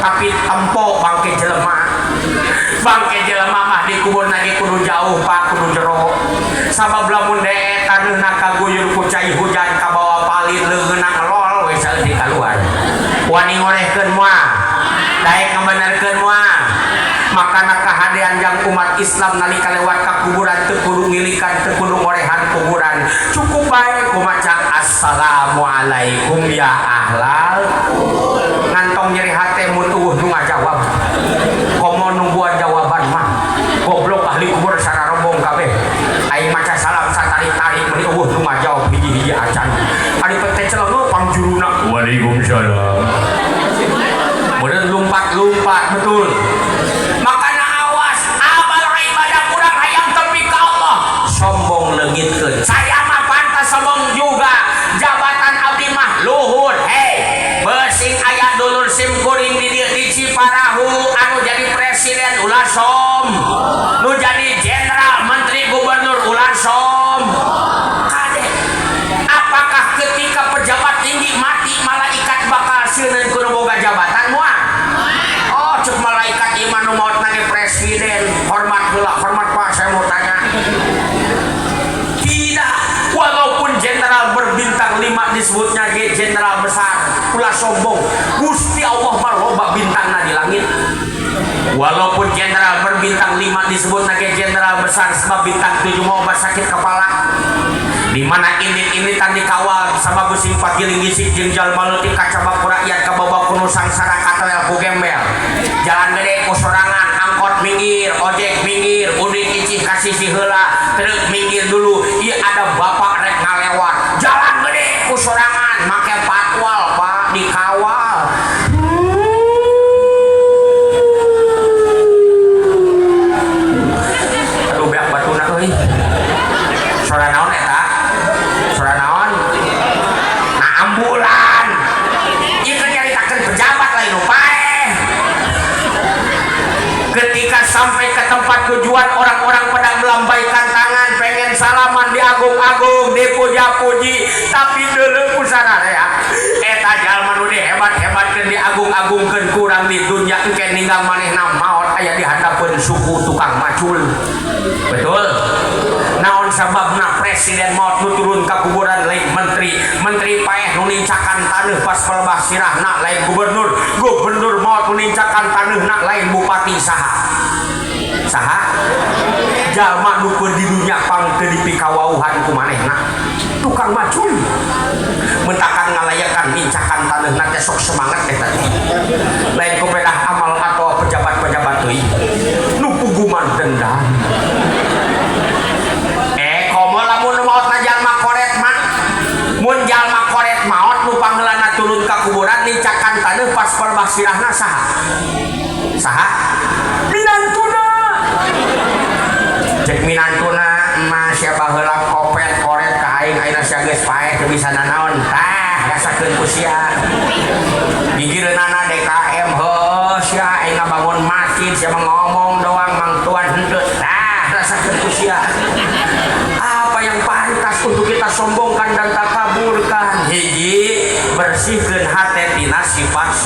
Tapi tempo bangke jelema mah dikubur lagi kudu jauh Pak kudu jero sabab lamun deet taneuna kaguyur ku cai hujan kabawa palit leungeuna ngelol we saeutik kaluar wani ngorehkeun moal daek ngabenerkeun moal makana kahadean jang umat Islam nalika lewat ka kuburan teu kudu ngilikan teu kudu ngorehan kuburan cukup bae kumaca assalamualaikum ya ahlal ngantong nyeri hate mun eueuh nu ngajawab komo nungguan jawaban mah goblok ahli kubur sareng rombong kabeh aing maca salam satari-tari meuli eueuh nu ngajawab hiji-hiji acan ari teh celenge pangjuruna waalaikumsalam meureun lumpat-lumpat betul. Makana awas amal ibadah kurang hayang tepi ka Allah sombong leungitkeun saya mah pantas sombong juga jabatan abdi mah luhur beusing aya dulur simkuring di dieu di Ciparahu anu jadi presiden ulah nu jadi jenderal menteri gubernur ulah kade apakah ketika pejabat tinggi mati malaikat bakal seuneun kudu boga jabatan moal Pak, hormat Pak, saya mau tanya. Tidak, walaupun jenderal berbintang 5 disebutnya jenderal besar, ulah sombong. Gusti Allah mah loba bintangna di langit. Walaupun jenderal berbintang 5 disebut sebagai jenderal besar, sebab bintang 7 mau sakit kepala. Di mana ini-initan dikawal sama busing pagiling gisik jeung jalma leutik kacabak ku rakyat kabawa kuno sangsara katoel ku gembel. Jalan gede ku sorangan, angkot minggir, ojek minggir, udik icih kasih si heula, truk minggir dulu. Ieu ada bapak rek ngalewat. Jalan gede ku sorangan, make patwal Pak dikawal. Aduh beak batuna euy. Sora naon eta? Sora naon? Nah ambulan. Ieu keur nyaritakeun pejabat lain nu paeh. Ketika sampai ke tempat tujuan, orang-orang pada melambaikan tangan, pengen salaman, diagung-agung, dipuja-puji, tapi deuleu ku sararea. Eta jalma nu dihebat-hebatkeun diagung-agungkeun kurang di dunya engke ninggal manehna maot aya di handapeun suku tukang macul. Betul? Naon sababna presiden maot nu turun ka kuburan lain menteri paeh nu nincakan taneuh pas pelebah sirahna lain gubernur maot nu nincakan taneuhna lain bupati saha jalma nu di dunya pang teu dipikawauhan ku manehna tukang macul mentakan ngalayakan nincakan taneuhna teh sok semangat eta teh lain kupedah amal atau pejabat-pejabat teuing nu puguman dendam. Lamun maot na jalma koret mah, mun jalma koret maot nu panggeulana turun ka kuburan nincakan taneuh pas pelebah sirahna saha? Minantuna. Cek minantuna emas siapa heula kopet koret ka aing ayeuna sia geus paeh teu bisa nanaon. Tah rasakeun ku sia. Gigireunana DKM heuh sia aing ngabangun masjid sia ngomong doang mang tuan henteu. Tah rasakeun ku sia. Yang pantas untuk kita sombongkan dan takaburkan. Hiji, bersihkeun hate tina sifat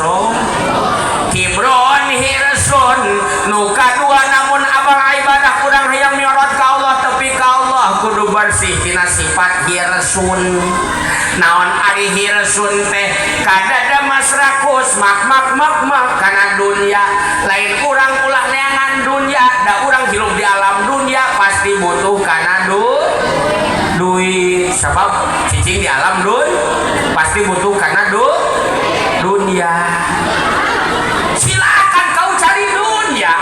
kibron hirsun. Nu kadua, namun abang ibadah urang hayang miorot ka Allah tepi ka Allah kudu bersih tina sifat hirsun. Naon ari hirsun teh kadada masrakus mak kana dunya. Lain urang ulah neangan dunya, da urang hirup di alam dunya pasti butuh kana duit, sebab cicing di alam pasti butuh karena dunia. Silakan kau cari dunia.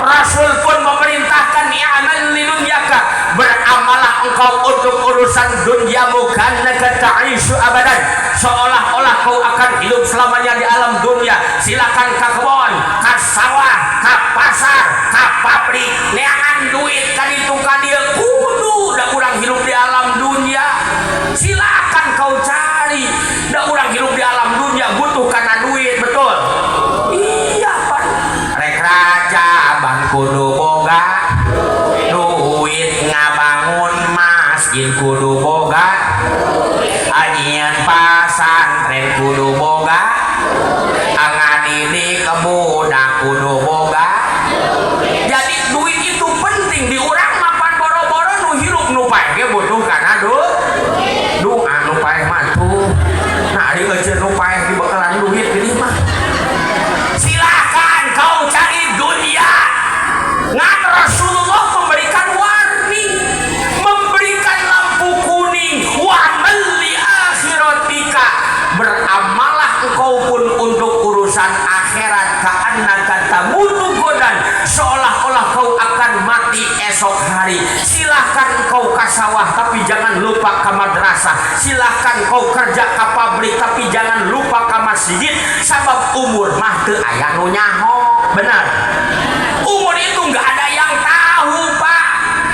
Rasul pun memerintahkan i'mal li dunyaka, beramalah engkau untuk urusan dunyamu kannaka ta'ishu abadan, seolah-olah kau akan hidup selamanya di alam dunia. Silakan ka kebon, ka sawah, ka pasar, ka pabrik, neangan duit ka ditu ka dieu kudu da urang hidup di alam dunia. Silakan kau cari, da urang hidup di alam dunia butuh karena duit, betul? Iya Pak. Rek raja bang kudu boga duit, ngabangun masjid kudu boga, anjeun pasantren kudu boga, ngadidik budak kudu boga. Jadi duit itu penting di urang mapan boro-boro nu hirup nu paeh ge butuh kana doa nu paeh mah tuh. Nah ari euceun nu paeh dibekalan duit geuning mah. Silakan kau cari dunia. Ngan Rasulullah memberikan warning, memberikan lampu kuning, wa li akhiratika, beramalah engkau pun untuk urusan akhirat, ka'annaka tamutu godan, seolah-olah kau akan mati esok hari. Silahkan kau ke sawah tapi jangan lupa ke madrasah. Silahkan kau kerja ke pabrik tapi jangan lupa ke masjid. Sabab umur mah teu aya nu nyaho. Benar, umur itu nggak ada yang tahu Pak.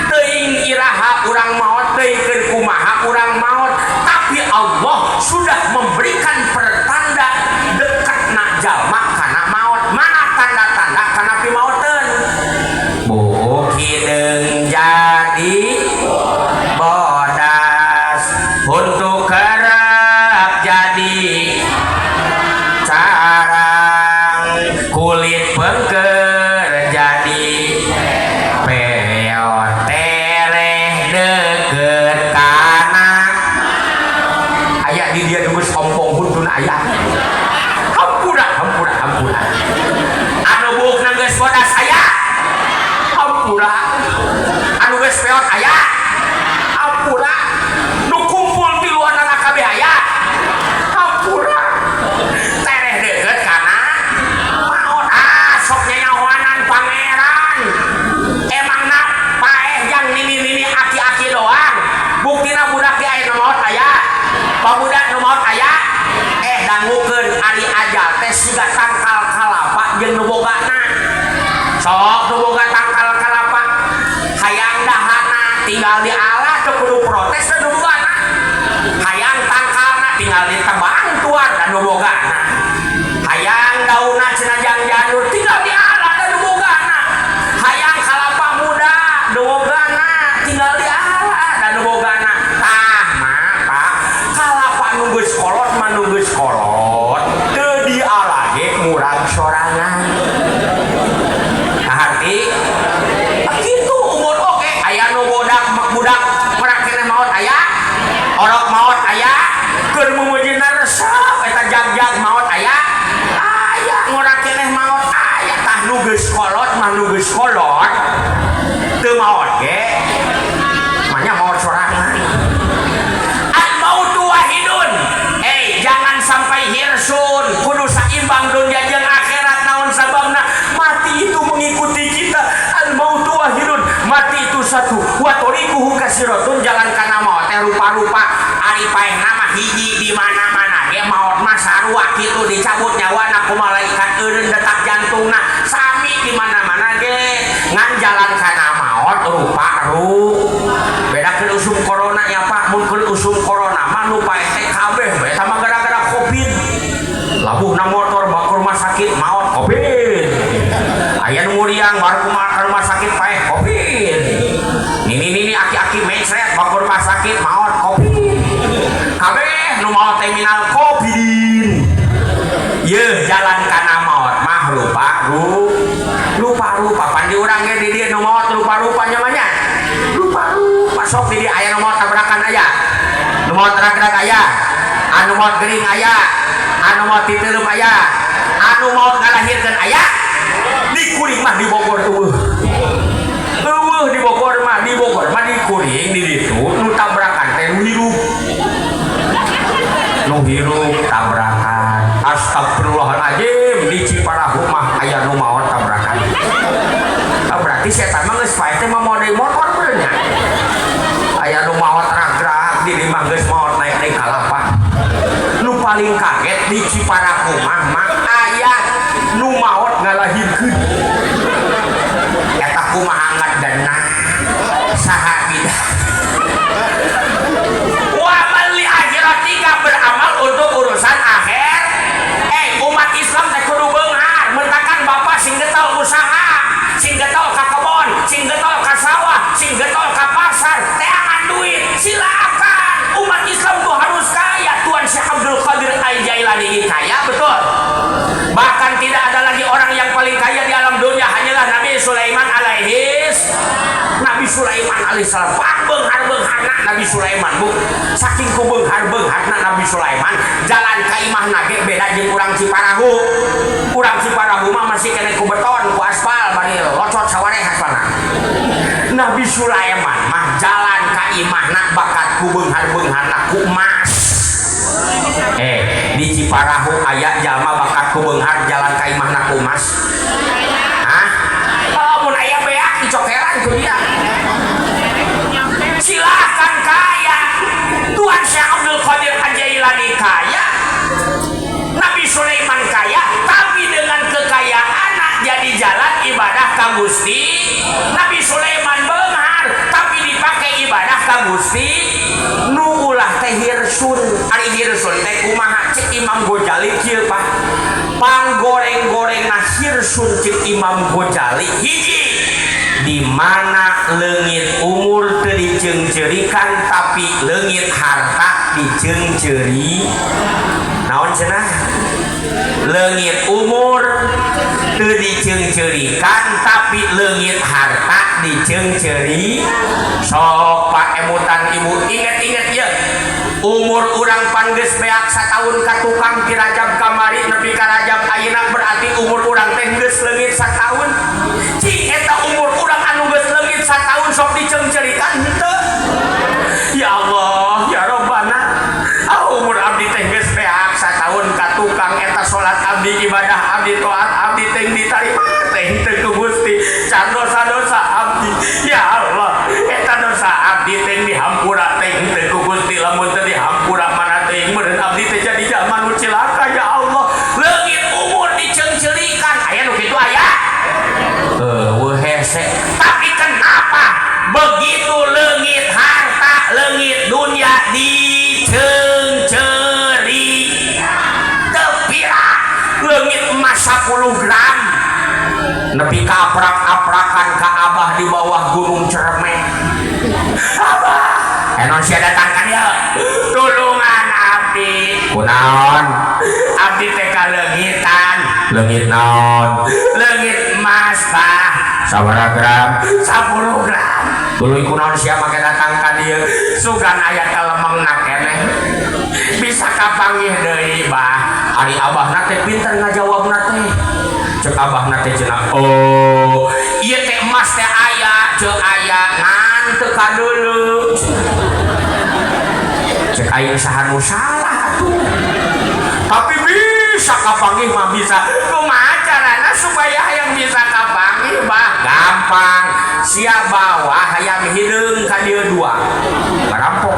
Teuing iraha urang maot, teuing kumaha urang maot, tapi Allah sudah memberikan pertanda dekatna jalma kana maot. Mana tanda-tanda kana pimaoteun? Kideung jadi bodas, untuk kerap jadi carang, kulit pengker jadi maot aya ampura nu kumpul di luar anak kabeh aya ampura tereh deket kana maot sok nyanyawanan pangeran emang nak paeh yang nini aki-aki doang buktina budak di aya maot aya pabudak nu maot aya dangukeun ari aja teh siga tangkal kalapa jeung nu bogana sok nu boga tangkal kalapa hayang dahana tinggal di alah teu kudu protes nu bogana hayang tangkalna tinggal ditebang tuan dan nu bogana hayang daunna cenah janur tinggal di alah dan nu bogana hayang kalapa muda nu bogana tinggal di alah dan nu bogana tah mah pak kalapa nu geus kolot mah nu geus kolot teu di alah ge murag sorangan hati gitu umur oke aya nu budak merak keneh maot aya orok maot aya keur mumujina resep eta jag-jag maot aya ngorak keneh maot aya tah nu geus kolot mah nu geus kolot teu maot ge manya maot sorangan al mautu wahidun jangan sampai hirsun kudu saimbang dunya jeung akhirat naon sababna mati itu mengikuti kita al mautu wahidun mati itu satu wa tariquhu kasiratun jalan kana maot teh rupa-rupa ari paehna mah hiji di mana-mana ge maot mah sarua kitu dicabut nyawana ku malaikat eureun detak jantungna sami di mana-mana ge ngan jalan kana maot beda keun usum corona ya Pak mun keun usum corona mah nu paeh teh kabeh bae sama gara-gara covid labuhna motor baku rumah sakit maot covid aya nu muriang baru rumah sakit paeh covid nini aki-aki mencret baku rumah sakit maot covid kabeh nu maot terminal covid yeuh jalan kana maot mah rupa-rupa pandi urang ge di dieu nu maot rupa-rupa nyamanya rupa-rupa sok di dieu aya nu maot tabrakan aya nu maot rak-rak aya anu maot gering aya anu maot titeuleum aya anu maot ngalahirkeun aya di kuring mah di Bogor eueuh di Bogor mah di kuring di ditu nu tabrakan teh nu hirup tabrakan astagfirullahaladzim di Ciparahu mah aya nu maot tabrakan berarti setan mah geus paeh teh mah model motor bener nya aya nu maot rak-rak di mah geus maot naik kalapa nu paling kaget di Ciparahu mah aya nu maot ngalahirkeun eta kumaha ngadana saha bidah wa man li akhiratika beramal untuk urusan akhir umat Islam teh kudu beunghar mentakan bapak sing getol usaha sing getol ka kebon sing getol ka sawah sing getol ka pasar teangan duit silakan umat Islam tuh harus kaya Tuan Syekh Abdul Qadir Al-Jailani kaya betul bahkan tidak ada lagi orang yang paling kaya di alam dunia hanyalah Nabi Sulaiman alaihissalam beunghar-beungharna Nabi Sulaiman bu saking ku beunghar-beungharna Nabi Sulaiman jalan ka imahna ge beda jeung urang Ciparahu mah masih kena ku beton ku aspal bari locot sawareh aspalna Nabi Sulaiman mah jalan ka imahna bakat ku beunghar-beungharna ku emas di Ciparahu aya jalma bakat ku beunghar jalan ka imahna ku emas mun aya beak dicokeran ku dia silahkan kaya Tuhan Syekh Abdul Qadir Al-Jailani kaya Nabi Sulaiman kaya tapi dengan kekayaan jadi jalan ibadah ka Gusti Nabi Sulaiman beunghar tapi dipakai ibadah ka Gusti nu ulah teh hirsun ari hirsun teh kumaha cek Imam Ghazali kieu Pak panggoreng-goreng hirsun cek Imam Ghazali hiji di mana leungit umur teu diceungceurikan tapi leungit harta diceungceuri naon cenah leungit umur teu diceungceurikan tapi leungit harta diceungceuri sok Pak emutan ibu inget-inget ya umur urang pan geus beak sataun ka tukang ti Rajab kamari nepi ka Rajab ayeuna berarti umur urang teh geus leungit sataun cik eta umur urang anu geus leungit sataun sok diceungceurikan Abah enon sia datang ka dieu tulungan abdi kunaon abdi teh kaleungitan leungit naon leungit emas bah sabaraha gram 10 gram tuluy kunaon sia make datang ka dieu sugan aya kalemengna keneh bisa kapanggih deui bah ari abahna teh pinter ngajawabna teh cek abahna teh cenah oh ieu teh emas teh aya ceuk aya ngan teu kadeuleu cek aya saha nu salah atuh tapi bisa kapanggih mah bisa kumaha carana supaya hayang bisa kapanggih bah gampang sia bawa hayang hideung ka dieu dua barampok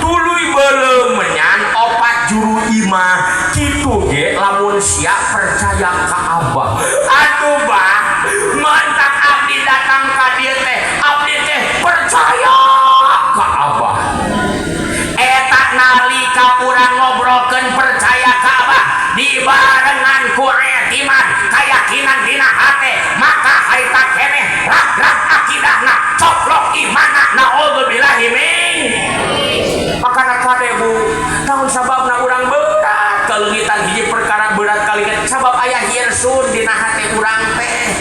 tuluy beuleum menyan opat juru imah kitu ge lamun sia percaya ka abah atuh bah mantak abdi datang ka dieu teh abdi teh percaya ka abah eta nalika urang ngobrolkeun percaya ka abah dibarengan ku etiman kayakinan dina hate maka harita keneh rak-rak akidahna coplok imanna naudzubillahi min makana kade bu naon sababna urang beuntak kaleungitan hiji perkara berat kali sabab aya hirsun dina hate urang teh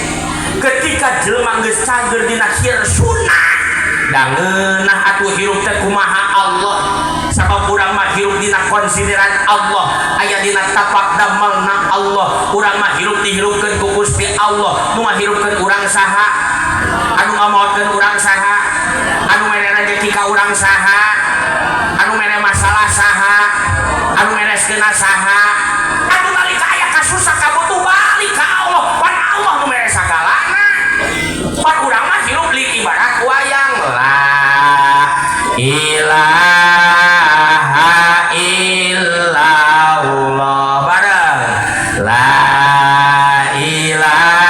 ketika jelema geus cager dina hirsunna dangeunah atuh hirup teh kumaha Allah sabab urang mah hirup dina konsideran Allah aya dina tapak damelna Allah urang mah hirup dihirupkeun ku Gusti Allah nu ngahirupkeun urang saha anu ngamaotkeun urang saha anu mere rezeki ka urang saha anu mere masalah saha anu mereskeun saha anu nalika aya kasusah kabutuh balik ka Allah pan Allah nu mere sagalana pan urang mah hirup li ibarat wayang la ilaha illallah bareng la ilaha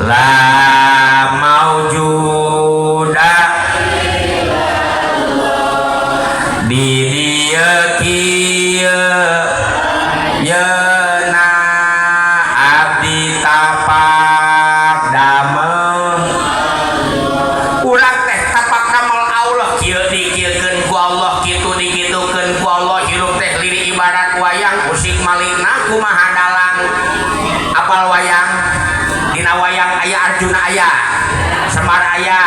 la maujuda di dieu kieu yeuna abdi tapak damel urang teh tapak damel Allah kieu dikieukeun ku Allah kitu digitukeun ku Allah hirup teh liri ibarat wayang usik malikna kumaha dalang apal wayang dina wayang aya Arjuna aya Semar aya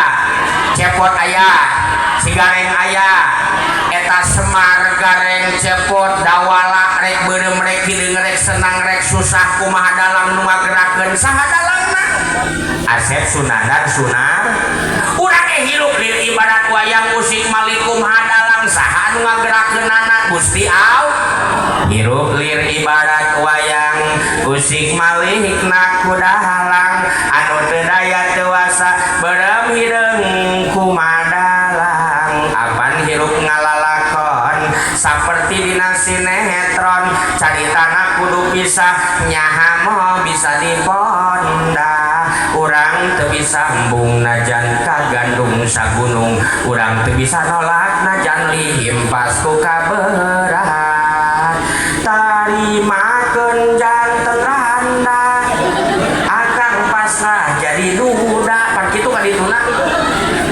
Cepot aya Sigareng aya eta Semar Gareng Cepot dawala rek beureum rek hideung rek senang rek susah kumaha dalang nu ngagerakeun saha dalangna Asep Sunandar Sunar urang ge hirup leuwih ibarat wayang usik malik kumaha dalang saha nu ngagerakeunana Gusti Allah hirup lir ibarat wayang usik malikna ku dalang anu teu daya teuasa beureum hideung kumaha dalang apan hirup ngalalakon saperti dina sinetron caritana kudu pisah nyaha moh bisa diponda urang teu bisa embung najan kagandung sagunung urang teu bisa nolak najan lihim pas ku kaberat tarimakeun janten randa akang pasrah jadi duda pan kitu kadituna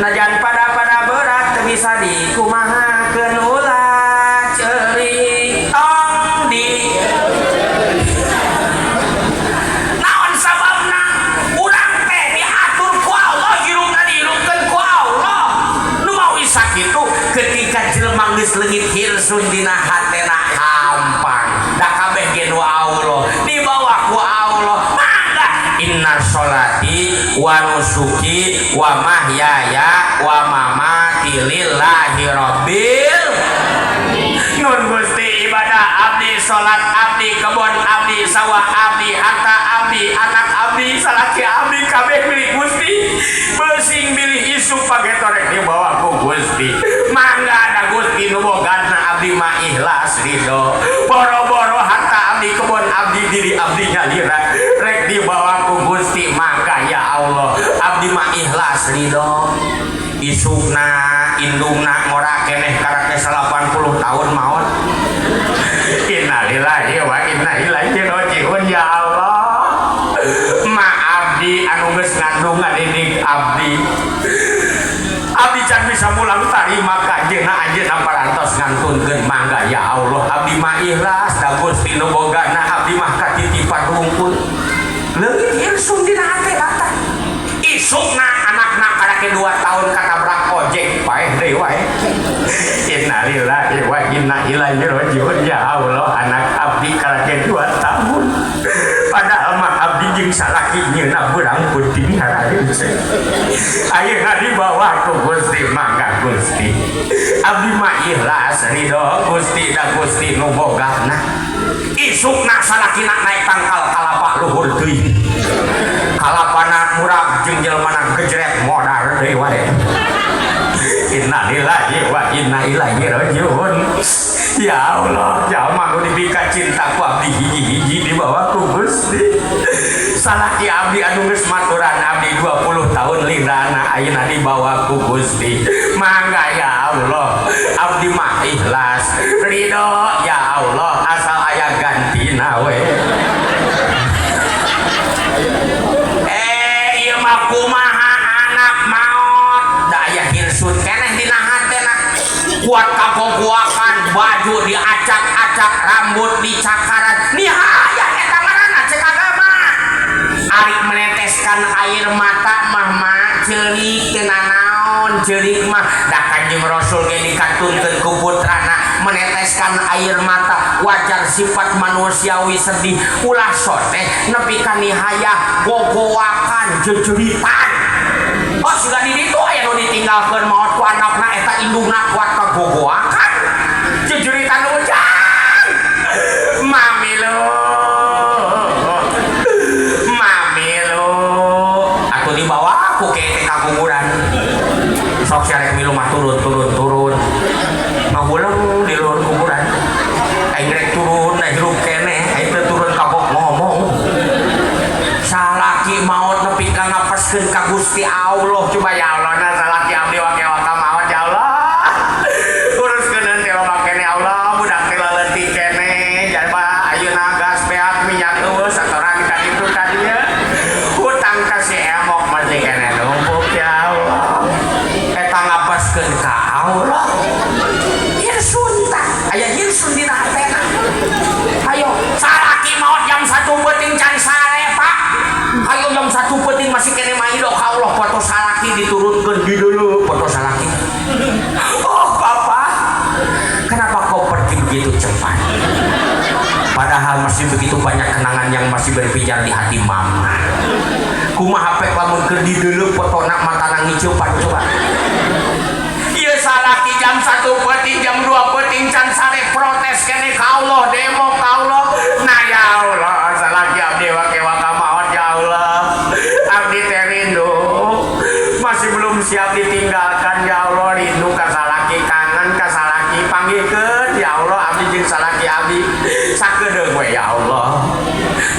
najan pada berat teu bisa dikumahakeun ulah ceuri tong di naon sababna urang teh diatur ku Allah hirupna dihirupkeun ku Allah nu mawi sakitu ketika jelema geus leungit hirsun dina hatena hampang da kabeh ge nu Allah dibawa ku Allah mangga inna sholati wa nusuki wa mahyaya wa mamati lillahi rabbil nun Gusti ibadah abdi salat abdi kebon abdi sawah abdi harta abdi anak abdi salaki abdi kabeh milik Gusti beusing milih isu page torek dibawa ku Gusti mangga ada Gusti nu bogasna abdi mah ikhlas ridho boro-boro harta abdi kebon abdi diri abdi nyalira rek dibawa ku Gusti mangga ya Allah abdi mah ikhlas ridho isukna indungna ngora keneh karake 80 tahun maot innalillahi wa inna ilaihi rajiun ya Allah ma abdi anu geus ngandung ngadidik abdi. Abdi can bisa mulang tarima kajena ajeuna parantos ngantunkeun mangga ya Allah. Abdi mah ikhlas da Gusti nu bogana abdi mah katitipan hungkul. Leungit irsun dina hate batak. Isukna anakna karake 2 tahun katabrak ojek paeh deui wae. Innalillahi wa inna ilaihi rajiun. Ya Allah, anak abdi karake 2 tahun. Padahal mah abdi jeung salaki nyeuna beurang peuting haraeun. Ayeuna dibawa ku Gusti mangga Gusti. Abdi mah ikhlas ridho Gusti da Gusti nu bogana. Isukna salakina naik tangkal kalapa luhur teuing. Kalapana murag jeung jelmana gejret modar deui wae. Innalillahi wa inna ilaihi rajiun. Ya Allah, jalma nu dibika cinta ku abdi hiji-hiji dibawa ku Gusti. Salaki abdi anu geus maturan abdi 20 tahun lindana ayeuna dibawa ku Gusti. Mangga ya Allah, abdi mah ikhlas ridho ya Allah asal aya gantina we. Ieu mah kumaha anak maot daya hirsun keneh dina hatena. Kuat kagogoakan baju diacak-acak rambut dicakaran nihaya eta ngaranna cek agama. Ari meneteskan air mata mah ceulik teu naon ceulik mah da Kanjeng Rasul ge dikatunkeun ku putrana meneteskan air mata wajar sifat manusiawi sedih ulah soteh nepi ka nihaya gogoakan jejeuritan. Oh siga di ditu aya nu ditinggalkeun maot ku anakna eta indungna kuat kagogoakan jejeuritan ujang. Mamilo aku dibawa aku ke kuburan sok syarek milu mah turun ngahulang di luar kuburan aing rek turun da hirup keneh aing teh turun kabok ngomong salaki maot nepi ka ngapeskeun ka Gusti Allah. Coba ya Allah na salaki abdi wake waka maot ya Allah uruskeun teh loba keneh Allah budak teh leutik keneh jaba ayeuna gas beak minyak eus satoran ka ditu ka dieu hutang ka si emok mati keneh numpuk ya Allah eta ngapeskeun ka Allah. Hirsun tah aya hirsun dina hatena. Ayo salaki maot jam 1 peuting can sare Pak. Ayo jam 1 peuting masih kene maido ka Allah foto salaki diturunkeun di deuleu foto salaki. Oh Papa, kenapa kau pergi begitu cepat? Padahal masih begitu banyak kenangan yang masih berpijar di hati Mama. Kumaha hape lamun keur di deuleu fotona matana ngiceupan coba. Ieu salaki jam 1 peuting jam 2 peuting can sare protes kene ka Allah demo ka Allah. Nah ya Allah salaki abdi wake waka maot ya Allah. Abdi teh rindu masih belum siap ditinggalkan ya Allah. Rindu ka salaki kangen ka salaki panggihkeun ya Allah abdi jeung salaki abdi sakedeung we ya Allah.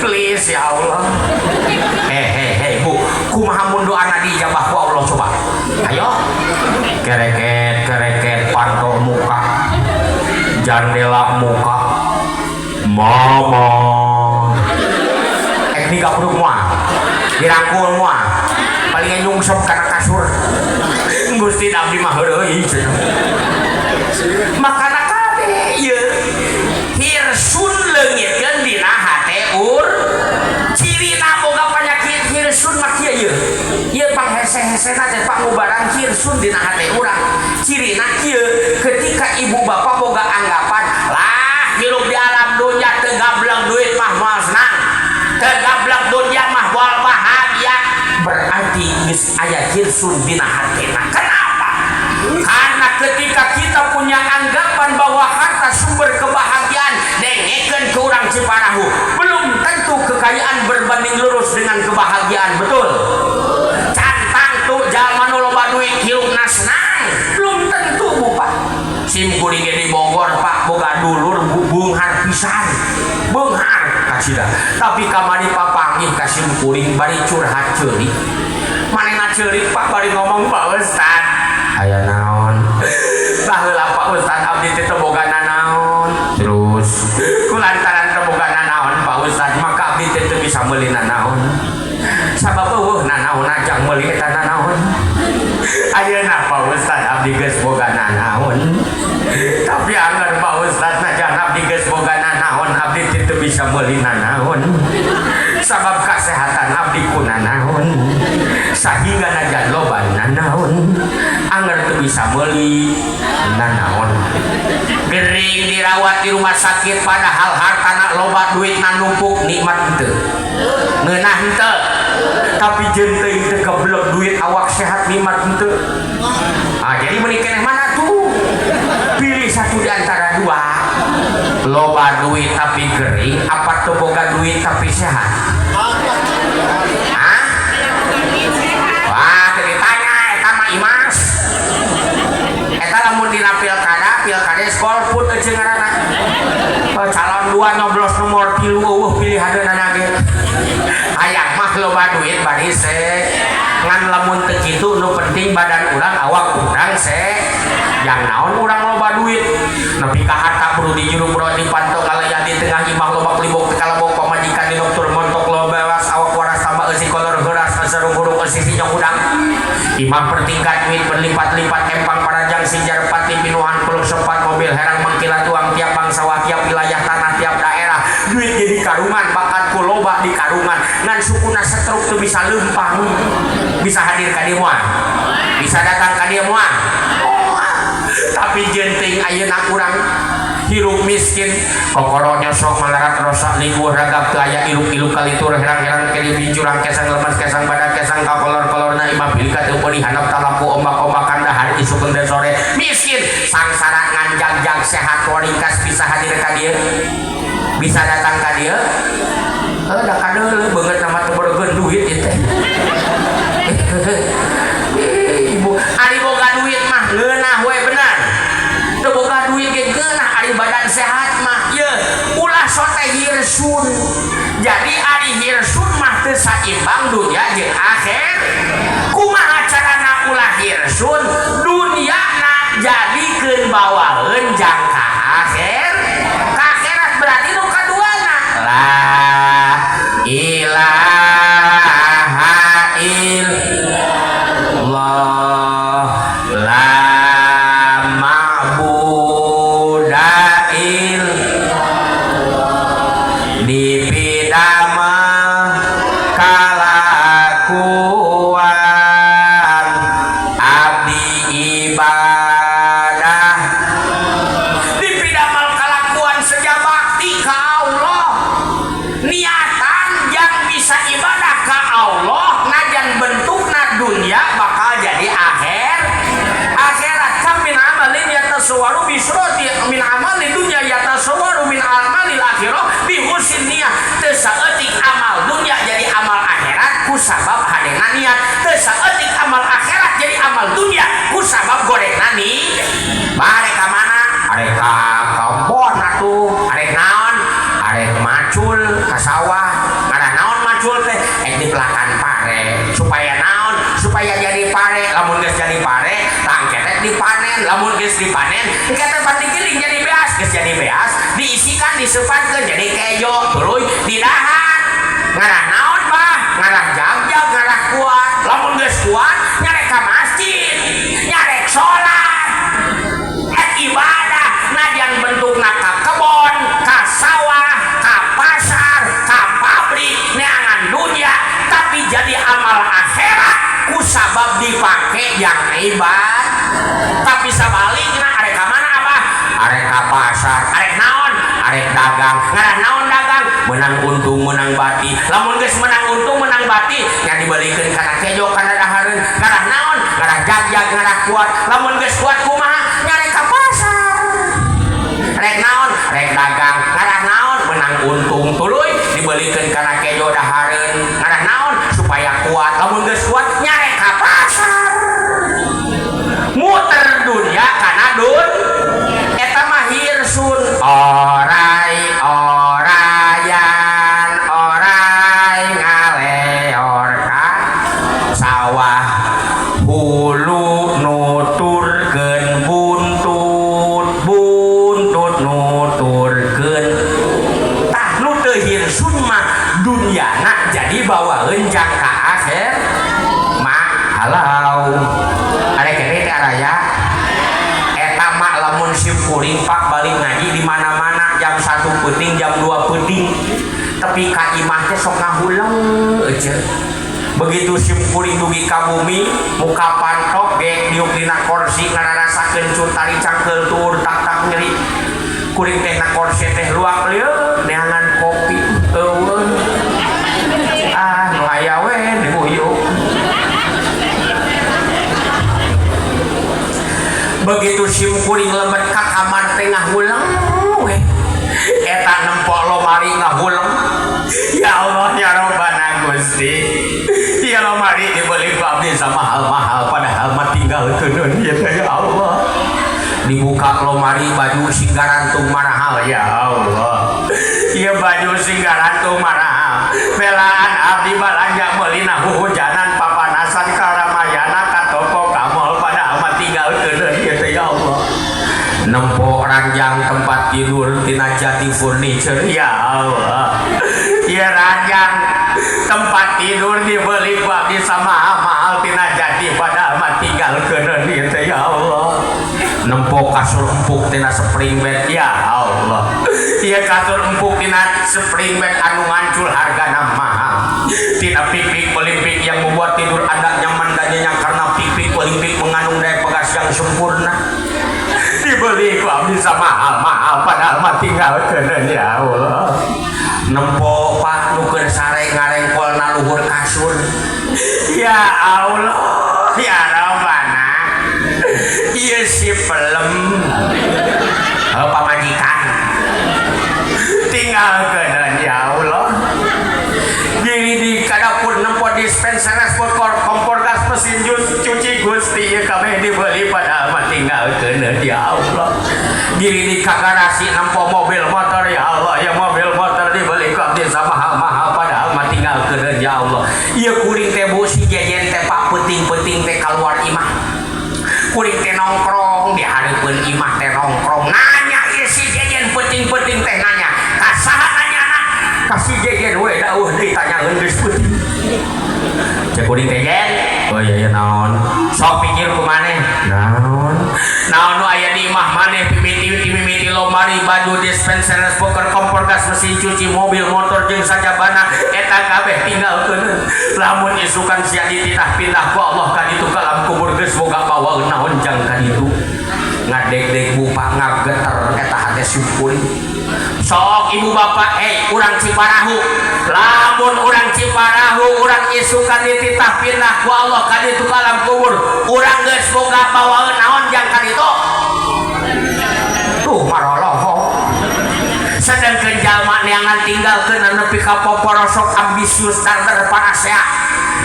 Please ya Allah. Hei Bu, kumaha mun doana dijabah ku Allah coba. Ayo. Kereket panto muka jandela muka Mama ini gak perlu muah dirangkul muah paling nyungsep karena kasur Gusti abdi mah heureuy makana kabeh ieu hirsun leungitkeun dina hate cirina boga panyakit hirsun mah kieu ieu panghese-hesena teh pangubaran hirsun dina hate urang. Cirina kieu ketika ibu bapak boga anggapan lah hirup di alam dunya teu gableng duit mah moal senang teu gableng dunya mah moal bahagia berarti geus aya hirsun dina hatena. Kenapa? Karena ketika kita punya anggapan bahwa harta sumber kebahagiaan dengekeun ke urang Ciparahu belum tentu kekayaan berbanding lurus dengan kebahagiaan. Betul? Cantang tuh jalma nu loba duit hirupna senang belum tentu Bu Pak. Sim kuring di Bogor Pak boga dulur beunghar pisan beunghar kasida tapi kamari papanggih ka sim kuring bari curhat ceurik manehna ceurik Pak bari ngomong Pak Ustad aya naon baheula Pak Ustad abdi teh teu boga naon terus kulantaran teu boga naon Pak Ustad maka abdi teh teu bisa meuli naon sabab eueuh meuli eta naon ayeuna Pak Ustad abdi geus boga naon tapi anggar Pak Ustad najan abdi geus boga naon abdi teu bisa meuli naon sabab kesehatan abdi kunanaon sehingga najan loba naon anggar teu bisa meuli naon gering dirawat di rumah sakit padahal hartana loba duit numpuk nikmat henteu ngeunah henteu tapi jeung teu keblok duit awak sehat nikmat henteu jadi meuni keneh mana tuh pilih satu di antara dua loba duit tapi gering apa teu boga duit tapi sehat wah ditanya eta mah Imas eta lamun dina pilkada golput aja ngaranna calon dua nyoblos nomor 3 pilih hadeunana ge hayang mah loba duit bari se ngan lamun teu kitu nu penting badan urang awak urang se yang naon urang loba duit nepi ka harta perlu dijuru bro dipantau kalaya di tengah imah loba klibok kalabok pamajikan di dokter montok loba was awak waras tambah eusi kolor geuras sarung hurung eusi sinjong udang imah pertingkat duit berlipat-lipat empang parajang sinjar pati pinuhan peluk sempat mobil herang mengkilat tuang tiap bangsa tiap wilayah tanah tiap daerah duit jadi karungan bakat kuloba di karungan ngan sukuna setruk tuh bisa lempang bisa hadir ka dieu moal bisa datang ka dieu moal tapi jenting ayeuna urang hirup miskin kokoro nyosok malarat rosak libuh ragap teu aya iluk-iluk kalitur herang-herang keri bijurang kesang lemas kesang badak kesang kakolor-kolorna imah bilika teu peuli handap talapu ombak-ombakan dahar isukeun dan sore miskin sangsara ngan jag-jag sehat waringkas bisa hadir ka dieu bisa datang ka dieu da kadeuleuh beungeut nama teu beuregeun duit ieu teh ibu ari boga duit mah ngeunah we bener teu boga duit ge geunah ari badan sehat mah ye ulah sote hirsun jadi ari hirsun mah teu saimbang dunya jeung akhir kumaha carana ulah hirsun dunyana jadikeun bawaeun jang ka akhir ka akhirat berarti nu kaduana la ilaha illallah la dipidama kalakuan abdi ibadah dipidamal kalakuan seja bakti ka Allah niatan yang bisa ibadah ka Allah najan bentukna dunia bakal jadi akhirat kam min amalin yatasawwaru bisroti min amalin dunya yatasawwaru min amalil akhirah bihusin niat teu saeutik amal dunya jadi amal akhirat ku sabab hadeuna niat teu saeutik amal akhirat jadi amal dunya ku sabab gorengna ni bare ka mana are ka kebon atuh are naon are macul ka sawah ngaran naon macul teh di pelakan pare supaya naon supaya jadi pare lamun geus jadi pare tang ketek dipanen lamun geus dipanen ketek pati giling jadi beas geus jadi beas diisikan diseupankeun jadi kejo tuluy didahan ngarah naon bah ngarah jag-jag ngarah kuat lamun geus kuat nyarek ka masjid nyarek salat ibadah najan bentukna ka kebon ka sawah ka pasar ka pabrik neangan dunya tapi jadi amal akhirat ku sabab dipake yang ibadah tapi sabalikna arek ka mana apa arek ka pasar arek naon arek dagang ngarah naon dagang menang untung menang bati lamun geus menang untung menang bati nya dibalikeun kana kejo kana dahareun ngarah naon ngarah jag-jag ngarah kuat lamun geus kuat kumaha nya rek ka pasar rek naon rek dagang ngarah naon menang untung tuluy dibalikeun kana kejo dahareun ngarah naon supaya kuat lamun geus kuat nya rek ka pasar muter dunya kana dun eta mah hirsun orai orayan orai ngaleor ka nepi ka imah teh sok ngahulang aja. Begitu simkuring dugi ka bumi muka pantok ge diuk dina kursi ngararasakeun cutari cangkeul tur tak nyeri kuring teh na kursi teh ruak lieu neangan kopi eueun nu aya we dibuyuk. Begitu simkuring lembet ka kamar teh ngahulang we eta nempok lomari ngahulang. Ya Allah ya Rabbana Gusti, ya lomari dibeli ku abdi sama mahal-mahal padahal mah tinggalkeun ieu ya Allah. Dibuka lomari baju singgarantung marahal ya Allah. Ieu baju singgarantung marahal. Belaan abdi balanja meuli na hujanan papanasan karamayana ka toko kamol padahal mah tinggalkeun ieu ya Allah. Nempo ranjang tempat tidur tina Jati Furniture ya Allah. Ya ranjang tempat tidur dibeli ku abdi sama mahal tina Jati padahal mah tinggalkeun ieu teh ya Allah. Nempo kasur empuk tina spring bed ya Allah. Ieu kasur empuk tina spring bed anu ngancul hargana mahal. Tina pipik pelimpik yang membuat tidur Anda nyaman dan nyenyak karena pipik pelimpik mengandung daya pegas yang sempurna. Dibeli ku abdi sama mahal padahal mah tinggalkeun ya Allah. Nempo pak nukeun sare ngarengkolna luhur kasur ya Allah ya Rabbana. Ieu si pelem pamajikan tinggalkeun ya Allah. Di kadapun nempo dispenser kompor gas mesin cuci Gusti ieu kabeh dibeli padahal mah tinggalkeun ya Allah. Giri di garasi nempo mobil motor ya Allah, ya mobil motor dibeli ku abdi mahal-mahal padahal mah tinggalkeun ya Allah. Ieu kuring teh bu si jejen teh pak penting-penting teh keluar imah. Kuring teh nongkrong di hareupeun imah teh nongkrong nanya ieu si jejen penting-penting teh nanya ka saha nanyana ka si jejen we dauh ditanyaeun geus penting. Cek kuring teh jen oh iya naon sok pikir ku maneh naon nu aya di imah maneh mimiti lomari baju dispenser spoker kompor gas mesin cuci mobil motor jeung sajabana eta kabeh tinggalkeun. Lamun isukan sia dititah pindah ku Allah ka ditu ka alam kubur geus boga bawaeun naon jang ka ditu ngadeg-deg bupa ngageter eta hate simkuring. Sok ibu bapak urang Ciparahu lamun urang Ciparahu urang isukan dititah pindah ku Allah ka ditu ka alam kubur urang geus boga bawaeun naon jang ka ditu tuh maroloho. Sedangkeun jalma neangan tinggalkeun nepi ka poporosok ambisius dan terpanasea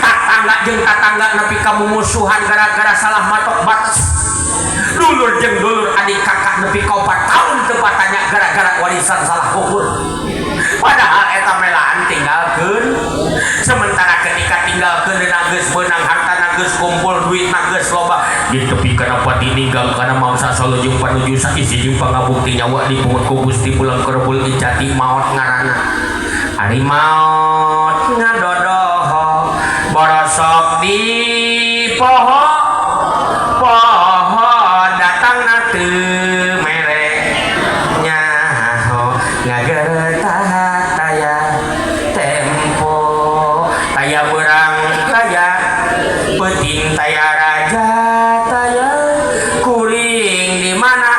tatangga jeung tatangga nepi ka mumusuhan gara-gara salah matok batas. Dulur jeung dulur adik kakak nepi ka 4 tahun tempat tanya gara-gara warisan salah ukur. Padahal eta melaan tinggalkeun. Sementara ketika tinggalkeun dina geus beunang hartana geus kumpul duitna geus loba ditepikeun apa ditinggal kana mangsa salujung panuju saisi jeung pangabukti nyawa dipungut ku Gusti pulang ke rebul ijati maot ngaranna. Ari maot ngadodoh borosok di poho datangna teu mere nyaho ngageutah taya tempo taya beurang raya penting taya raja taya kuring di mana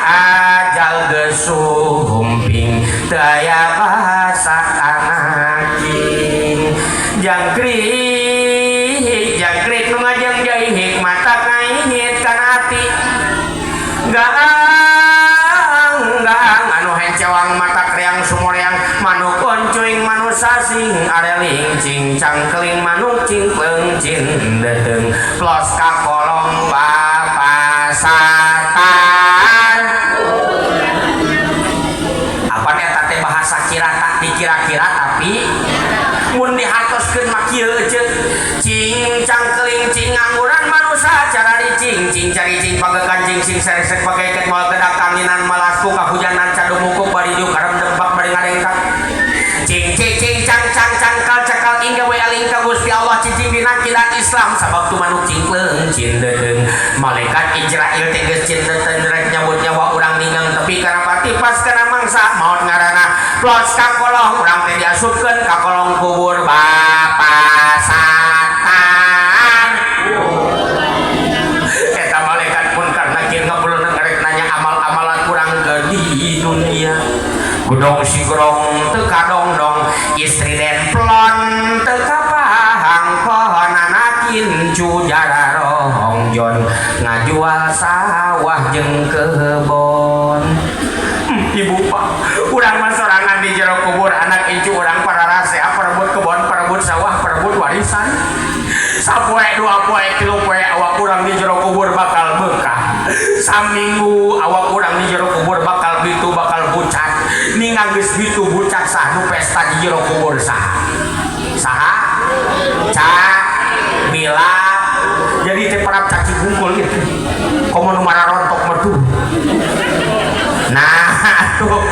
ajal geus sumping teu aya basa anaking jangkrik nu ngajeng jai hikmata kaihit kana ati gaang anu hencewang mata kreang sumoreang manuk oncuing manu sasing areling cincang keling manuk cingkleng cin deteng plos ka kolong papasatan. Apa eta teh bahasa cirata dikira-kira tapi mun dihartoskeun mah kieu ceuk cincang keling cing ngangguran manusia cara ricing cing cari cing pagakan cing sing seresek pakai ket moal gedak kanginan malasku kahujanan cadumukuk bari juk karem debak bari ngadengkak cing cing cing cang cang cangkal cakal ingga we aling ka Gusti Allah cicing dina kilat Islam sabab tu manuk cingkleung cin dedeung malaikat Israel teh geus cin dedeung rek nyambut nyawa urang ninggang tepi kana pati pas kana mangsa maot ngaranna los ka kolong urang teh diasupkeun ka kolong kubur Bapa Satan. Eta malaikat pun karena kieu ngabulun ngarek nanya amal-amalan urang di dunia. Gudong sigrong teu kadongdong istri den plon teu kapahang pohonana kincu jararongjon ngajual sawah jeung kebon. Ibu Pak, urang mah sorangan di jero kubur anak incu urang pararase parebut kebon, parebut sawah, parebut warisan. Sapoe dua poe tilu poe awak urang di jero kubur bakal bekah. Saminggu awak urang di jero kubur bakal bitu bakal bucat. Ningan geus bitu bucat sah nu pesta di jero kubur saha? Saha? Bila. Jadi teh parab caci bungkul gitu. Komo nu mararontok metu. Nah, tuh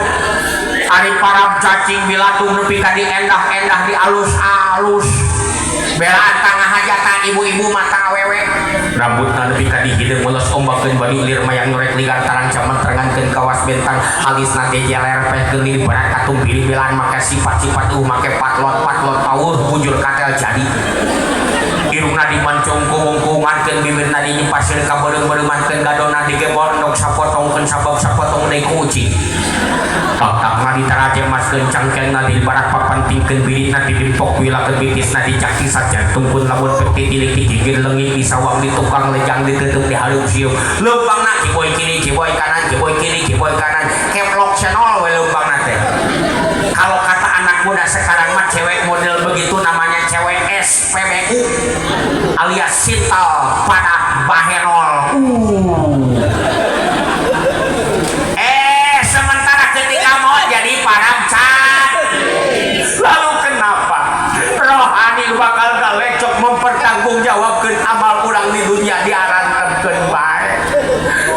ari parab cacing bilatung nepi ka di endah-endah di alus-alus. Belaan tangah hajatan ibu-ibu mata awewe. Rambutna nepi ka di hideung meles ombakeun badu lir mayang norek ligar tarang caman terangankeun kawas bentang alisna teh jeler pehkeun di berat katung pilih belaan make sifat-sifat make patlot-patlot paueuh bujur katel jadi. Irungna dimancung kungkungankeun bibirna dinyepaskeun ka beureung-beureumankeun gadona digebondok sapotongkeun sabab-sapotong deui kucing. Pakakna ditarajemaskeun cangkelna dibarak papantingkeun biritna didimpok wilakeun bitisna dicaki sajantungkeun lamun peti tilik digigir leungit disawang di tukang lejang diteuteuk di hareup sieup. Leumpangna ciboy kiri ciboy kanan ciboy kiri ciboy kanan keplok senol we leumpangna teh. Kalau kata anak muda sekarang mah cewek model begitu namanya cewek SPBU alias sintal pada bahenol. Sementara ketika mau jadi parab cat. Lalu kenapa rohani bakal galecok mempertanggungjawabkeun amal urang di dunia diarantepkeun bae.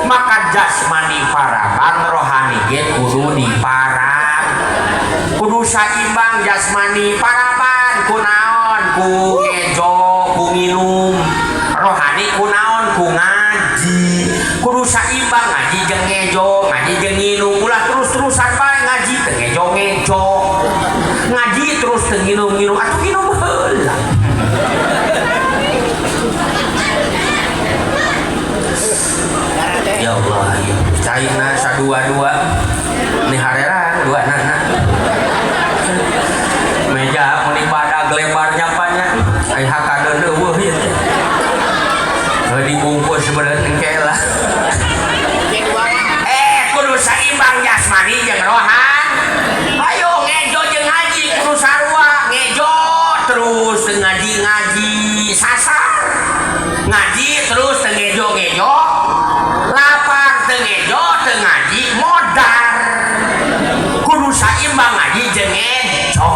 Maka jasmani paraban rohani ge kudu diparab. Kudu saimbang jasmani paraban kunaon ku ngejo ku minum. Rohani kunaon ku ngaji. Kudu saimbang ngaji jeung ngejo, ngaji jeung nginum. Ulah terus-terusan bae ngaji teu ngejo-ngejo. Ngaji terus teu nginum-nginum atuh nginum heula. Ya Allah, caina sadua-dua. Ni harerang dua nana. Meja mun ibadah gelebar nyapanya. Ai hakadeun eueuh ieu teh. Dibungkus beneran engke lah. Kudu saimbang jasmani jeung rohan. Ayo ngejo jeung ngaji kudu sarua. Ngejo terus teu ngaji-ngaji sasar. Ngaji terus teu ngejo-ngejo. Lapar teu ngejo teu ngaji modar. Kudu saimbang ngaji jeung ngejo.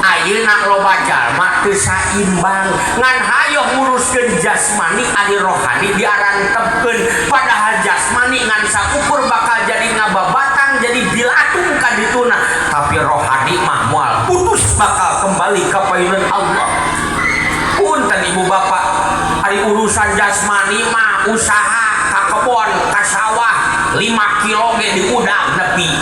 Ayeuna loba jalma teu saimbang ngan hayong nguruskeun jasmani ari rohani diarantepkeun padahal jasmani ngan sakukur bakal jadi ngababatang jadi bilatung ka dituna tapi rohani mah moal putus bakal kembali ka payeunan Allah. Punten ibu bapak ari urusan jasmani mah usaha ka kebon ka sawah 5 kilo ge diudag nepi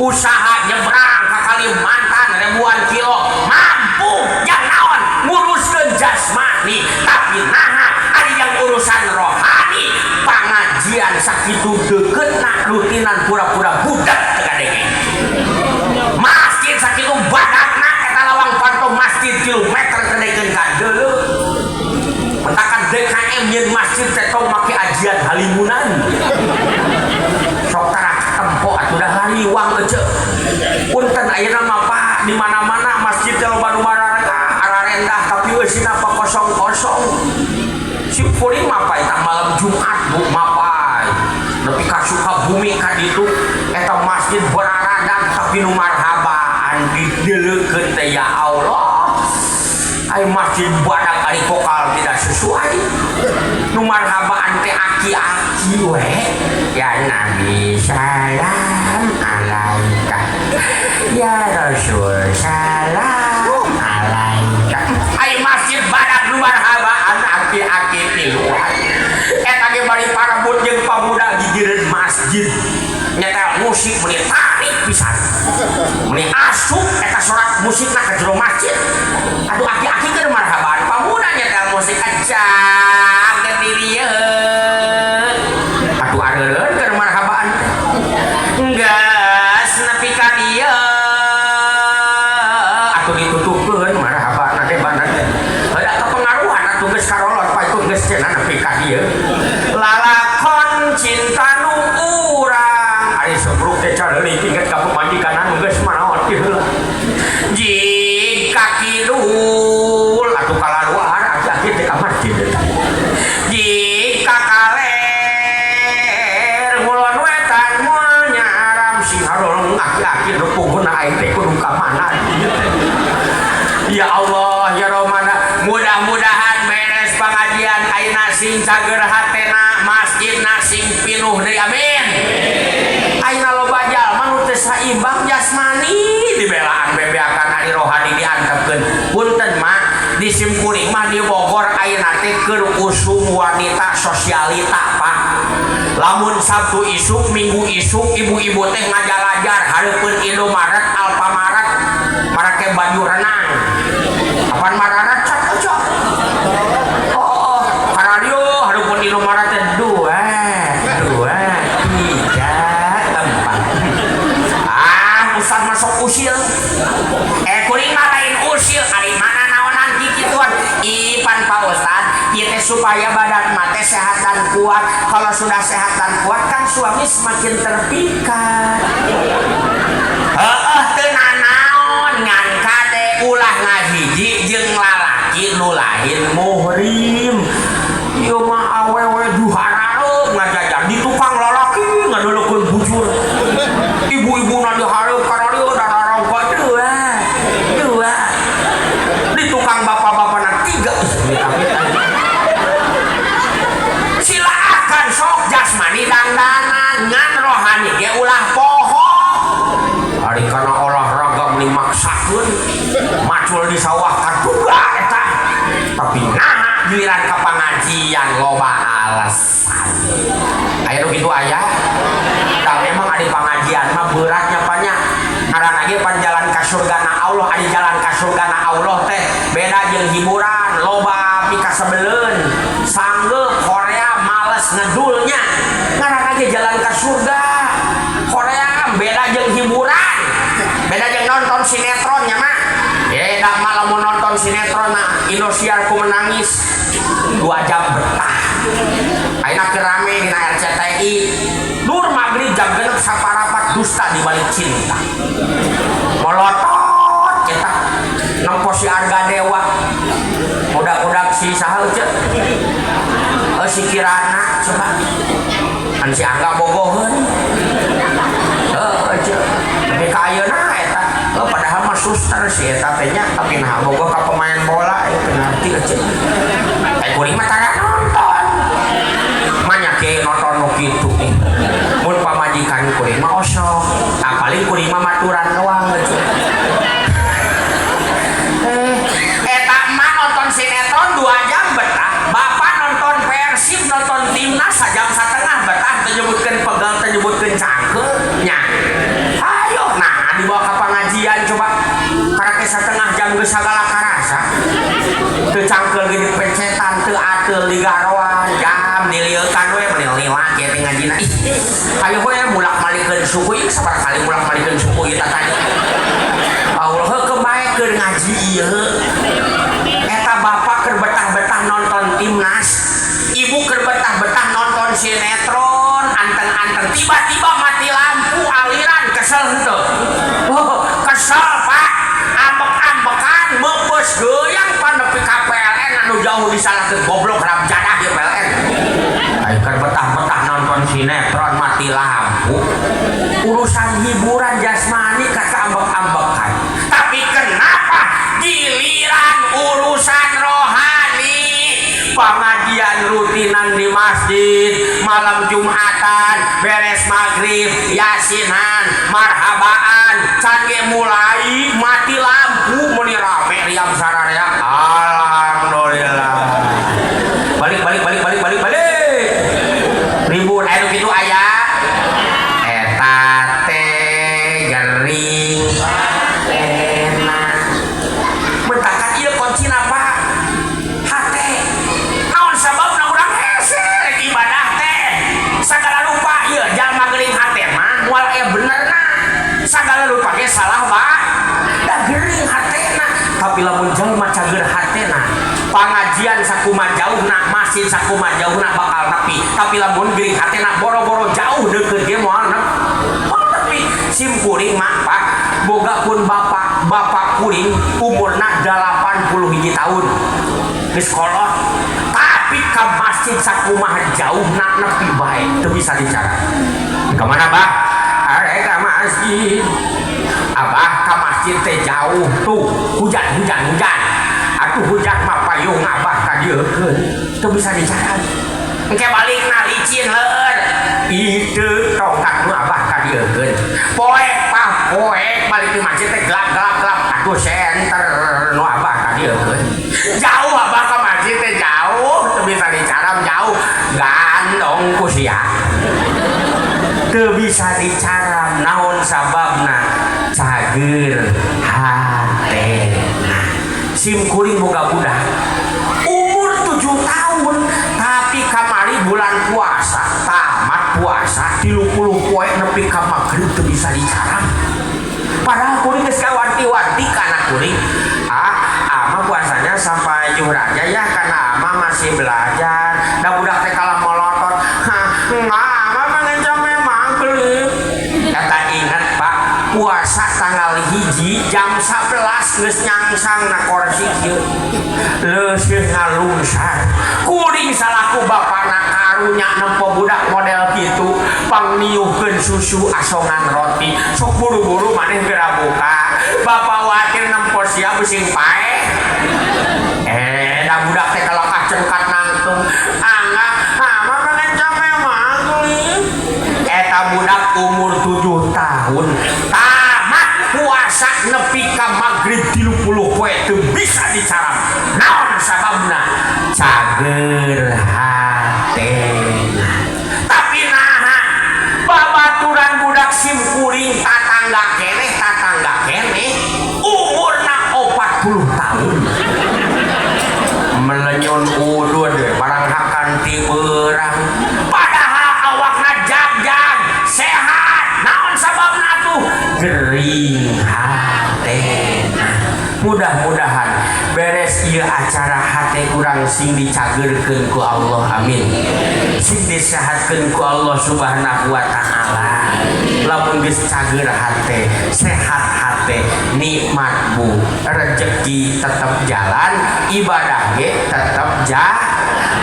usaha nyebrang ka Kalimantan ribuan kilo mampu yang naon nguruskeun jasmani tapi naha ari yang urusan rohani pangajian sakitu deuketna rutinan pura-pura budak teu kadenge masjid sakitu badakna eta lawang panto masjid kilometer kedekeun ka deuleu mentakan DKM nyeun masjid teh tong make ajian halimunan sok tara tempo atuh dah hariwang ece punten ayeuna mah Pak di mana-mana masjid teh loba nu rendah tapi eusina pa kosong-kosong. Si puring mapai tak malam Jumat bu mapai. Nepi ka Sukabumi ka ditu eta masjid beraradan tapi nu marhabaan dideleukeun teh ya Allah. Ai masjid badak ari vokal tidak sesuai. Nu marhabaan teh aki-aki we. Ya Nabi salam alaika. Ya Rasul salam alaika. Ai masjid badak nu marhabaan aki-aki tiluan. Eta ge bari parabut jeung pamuda gigireun masjid. Nyata musik meuni tarik pisan. Meuni masuk eta surat musikna ke jero masjid. Aduh aki-aki keur marhaban pamuda nyetel musik acang ke dirieu. Aduh areureun keur marhaban. Gas nepi ka dieu. Atuh ditutupkeun marhaban teh banan teh. Ada kepengaruhan atuh geus karolot pa itu geus cenah nepi ka dieu. Lalakon cinta nu urang ari sebruk teh careuling tingkat ka pemandikanan geus manaon kieu. Jika kidul atuh kalaluar aki-aki teh ka masjid. Jika kaler ngulon wetan moal nyaram si harulung aki-aki rupuguna aing teh kudu ka mana. Ya Allah ya Romana, mudah-mudahan beres pengajian ayeuna sing cager hatena masjidna sing pinuh deui amin. Ayeuna loba jalma nu teu saimbang jasmani dibelaan bebeakan ari rohani diantepkeun. Punten mak di Simkuring mah di Bogor ayeuna teh keur usum wanita sosialita Pak. Lamun Sabtu isuk Minggu isuk ibu-ibu teh ngajalajar hareupeun Indomaret Alfamaret marake baju renang. Apaan mararat cocok. Oh, radio hareupeun Indomaret teh 2, 3, 4. Ustaz masuk usil. Kuring mah lain usil, ari mana naonan kikituan. Ipan Pak Ustaz, ieu teh supaya badan mah teh sehat dan kuat. Kalau sudah sehat dan kuat kan suami semakin terpikat. Heeh, teu nanaon ngan kade ulah ngahiji jeung lalaki nu lain muhrim. Ieu mah awewe duharareup ngajajar di tukang lalaki ngadeulekeun bujur. Ibu-ibuna dihareup kana dieu dararongko 2. Di tukang bapak-bapana 3. Silakan sok jasmani dandanan ngan rohani ge ulah poho. Ari kana olahraga meuli maksakeun macul di sawah kaduga eta. Tapi nah giliran ka pangajian loba alasan. Aya nu kitu aya. Da memang ari pangajian mah beratnya banyak. Karena ge pan jalan ka surgana Allah, ari jalan ka surgana Allah teh beda jeung hiburan, loba pika sebeleun. Sanggeup Korea males ngedulnya. Karena ge jalan ka surga. Korea beda jeung hiburan. Beda jeung nonton sinetron nya mah. Dak malah mau nonton sinetron na Indosiar ku menangis 2 jam betah. Ayeuna keur rame dina RCTI. Dur maghrib jam 6 saparapat dusta di balik cinta. Molotot cetak nempo si Arga Dewa. Budak-budak si saha ceu? Si Kirana coba. Kan si Angga bogoheun. Tapi ka ayeuna eta padahal mah suster si eta teh nya tapi nah bogoh ka pemain bola penalti aja. Kuring mah tara nonton. Manya ke nonton nu kitu nih. Mun pamajikan kuring mah osok. Paling kuring mah maturan doang aja. Eta mah nonton sinetron 2 jam betah. Bapak nonton Persib nonton timnas sajam satengah betah teu nyebutkeun pegal teu nyebutkeun cangkeul nya. Ayo nah dibawa ka pangajian coba. Karake satengah jam geus sagala karasa. Teu cangkeul ge dipencetan teu ateul digaroan jam diliekan we menilila ge teh ngajina. Hayu we mulak-malikeun suku ieu sabar kali mulak-malikeun suku ieu tadi. Allah kebaekeun ngaji ieu. Eta bapak keur betah-betah nonton timnas. Ibu keur betah-betah nonton sinetron, anteng-anteng tiba-tiba mati lampu aliran kesel henteu. Oh, kesel Pak. Ambek-ambekan meupes goyang pan nepi ka PLN anu jauh disalahkeun goblok harap jadah di PLN. Ai keur betah-betah nonton sinetron mati lampu. Urusan hiburan jasmani kata ambek-ambekan. Tapi kenapa giliran urusan rohani? Pengajian rutinan di masjid, malam Jumatan, beres maghrib, yasinan, marhabaan, can ge mulai mati lampu meni rame riam sararea. Alhamdulillah. Balik. Ribut anu kitu aya. Eta teh gering. pengajian sakumaha jauhna masjid sakumaha jauhna bakal tapi lamun geuring hatena boro-boro jauh deukeut ge moal nepi sim kuring mah Pak boga pun bapak kuring umurna 81 tahun geus kolot tapi ka masjid sakumaha jauhna nepi bae teu bisa dicara ka mana Bah are ka masjid Abah ka masjid teh jauh tuh hujan atuh hujan mah payung Abah ka dieu keun teu bisa dicara engke balikna licin leueur itu tongkat nu Abah ka dieu keun poek balik di masjid teh gelap atuh senter nu Abah ka dieu keun jauh Abah ka masjid teh jauh teu bisa dicara jauh gandong ku sia teu bisa dicara naon sababna cager hatena sim kuring boga budak umur 7 tahun tapi kamari bulan puasa tamat puasa 30 poe nepi ka magrib teu bisa dicara padahal kuring geus kawanti-wanti kana kuring ama puasanya sampai juhur aja ya karena ama masih belajar da budak teh kalah molotot ama mengencam memang magrib kata ingat Pak puasa tanggal 1 jam 11 geus nyangsang na kursi kieu leuseuh ngalunsar kuring salaku bapana karunya nempo budak model kitu pangniuhkeun susu asongan roti sok buru-buru maneh geura buka bapak watir nempo sia bising pae da budak teh kalau kacengkat nangtung angga ama mengencam memang eta budak umur 7 tahun tamat puasa nepi ka magrib 30 poe teu bisa dicaram naon sababna cager hatena tapi naha babaturan budak sim kuring tatangga keneh umurna 40 tahun melenyun udud barang hakan ti beurang padahal awakna jag sehat naon sababna tuh gering hatena mudah-mudahan beres ieu acara hate urang sing dicageurkeun ku Allah amin sing disehatkeun ku Allah subhanahu wa ta'ala lamun geus cager hate sehat hate nikmat bu rezeki tetep jalan ibadah ge tetep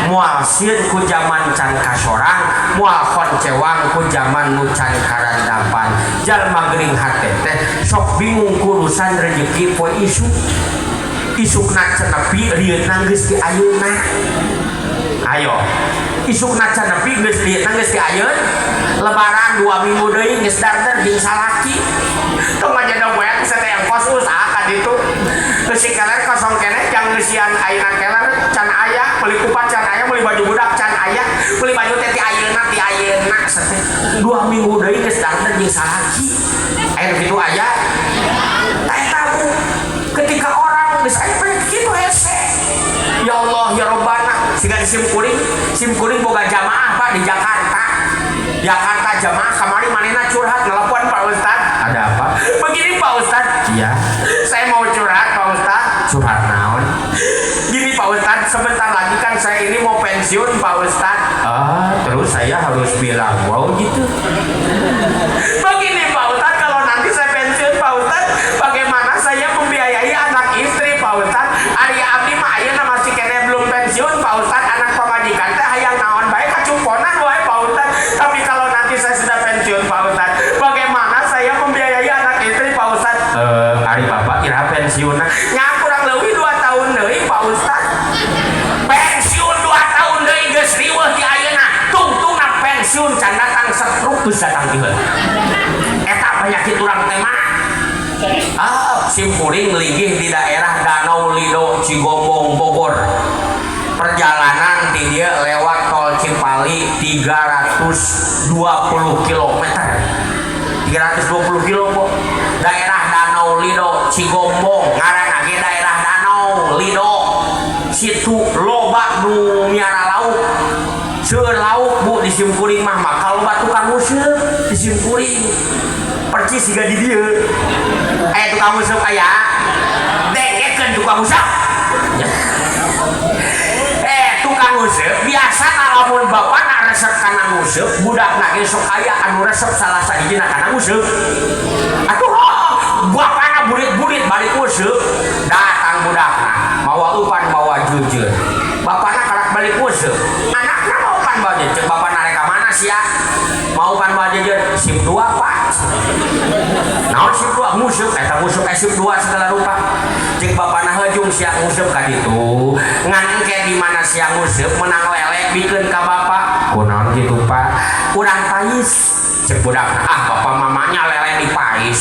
moal sieun ku zaman can kasorang moal koncewang ku zaman nu can karandapan jalma geuring hate teh sok bingung kurusan rezeki poe isukna cenepi rieutna geus di ayeuna ayo isukna cenepi geus rieutna geus di ayeun lebaran 2 minggu deui geus darder jeung salaki tong ngajadong we satayang kos usaha ka ditu si keler kosong keneh jang ngeusian ayeuna keler can aya meuli kupat can aya meuli baju budak can aya meuli baju teh ti ayeuna sateh 2 minggu deui geus darder jeung salaki aya kitu aya eta bu ketika orang geus aya kitu hese ya Allah ya Rabbana siga sim kuring boga jamaah Pak di Jakarta jamaah kamari manehna curhat nelpon Pak Ustad ada apa begini Pak Ustad iya saya mau curhat Pak Ustad curhat naon gini Pak Ustad sebentar lagi kan saya ini mau pensiun Pak Ustad terus saya harus bilang wow gitu begini Pak Ustad kalau nanti saya pensiun Pak Ustad bagaimana saya membiayai anak istri Pak Ustad ari abdi mah ayeuna masih kene belum pensiun Pak Ustad anak pamajikan teh hayang naon bae kacumponan wae Pak Ustad tapi kalau nanti saya sudah pensiun Pak Ustad bagaimana saya membiayai anak istri Pak Ustad ari bapak kira pensiunna nya kurang leuwih 2 tahun deui Pak Ustad pensiun 2 tahun deui geus riweuh ti ayeuna tungtungna pensiun can datang setruk geus datang tiheul eta penyakit urang teh mah sim kuring linggih di daerah Danau Lido Cigombong Bogor perjalanan di dia lewat tol Cipali 320 km 320 km daerah Danau Lido Cigombong ngaranna ge daerah Danau Lido situ loba nu miara lauk seueur lauk bu di sim kuring mah kalau batu kamu seueur di sim kuring percis siga di dieu tukang musuk aya dengekeun tukang musuk nguseup biasa lamun bapana resep kana nguseup budakna ge sok aya anu resep salah sahijina kana nguseup atuh bapana burit-burit balik nguseup datang budakna mawa upan mawa jujur bapana karak balik nguseup anakna mau upan bawa jujur bapana rek ka mana sia mau upan bawa jujur sip 2 Pak naon sip 2 nguseup eta nguseup sip 2 segala rupa jeung bapana hejung sia nguseup ka ditu ngan engke di mana sia nguseup menang lele bikeun ka bapa kunaon kitu Pak urang pais cek budakna bapak mamanya lele dipais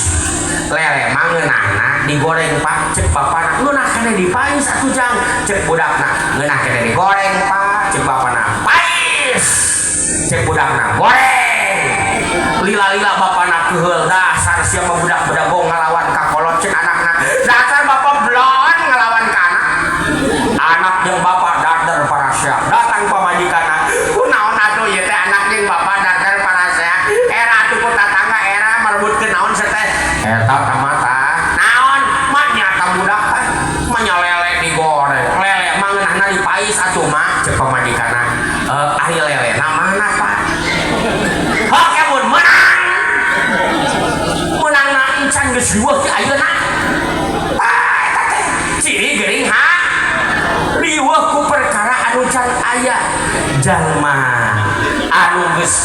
lele mah ngeunahna digoreng Pak cek bapana ngeunah keneh dipais atuh jang cek budakna ngeunah keneh digoreng Pak cek bapana pais cek budakna goreng lila-lila bapana keheul dasar sia budak bedagong ngalawan ka kolot cek anakna dasar bapak blon ngalawan ka anak jeung bapak dadar parasia datang pamajikanna kunaon atuh ieu teh anak jeung bapak dadar parasia era atuh ku tatangga era merebutkeun naon teh eta tamata naon mah nyata budak teh mah lele digoreng lele mah ngeunahna dipais atuh mah cek pamajikanna ari lele na mana Pak hok mun menang na encan geus riweuh ti ayeuna eta teh ciri geuring ha riweuh ku perkara anu can aya jalma anu geus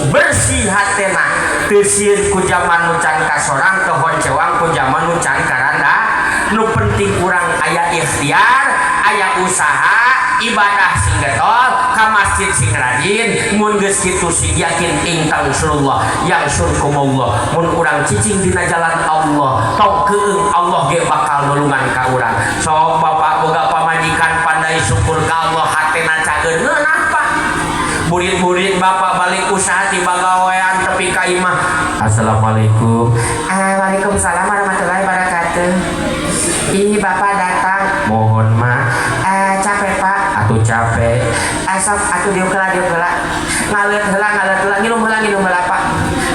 bersih hatena teu sieun ku jaman nu can kasorang kehoncewang ku jaman nu can karanda nu penting urang aya ikhtiar aya usaha ibadah sing getol ka masjid sing rajin mun geus kitu sing yakin ingkang insyaallah yang surkumullah mun urang cicing dina jalan Allah tong keung Allah ge bakal nulungan ka urang sok bapak boga pamajikan pandai syukur ka Allah hatena cageun ngeunah Pak murid-murid bapak balik usaha di bagawean tepi ka imah assalamualaikum waalaikumsalam warahmatullahi wabarakatuh ih bapak datang mohon mah capek Pak atuh capek sok atuh diukela ngaleut heula nginum heula Pak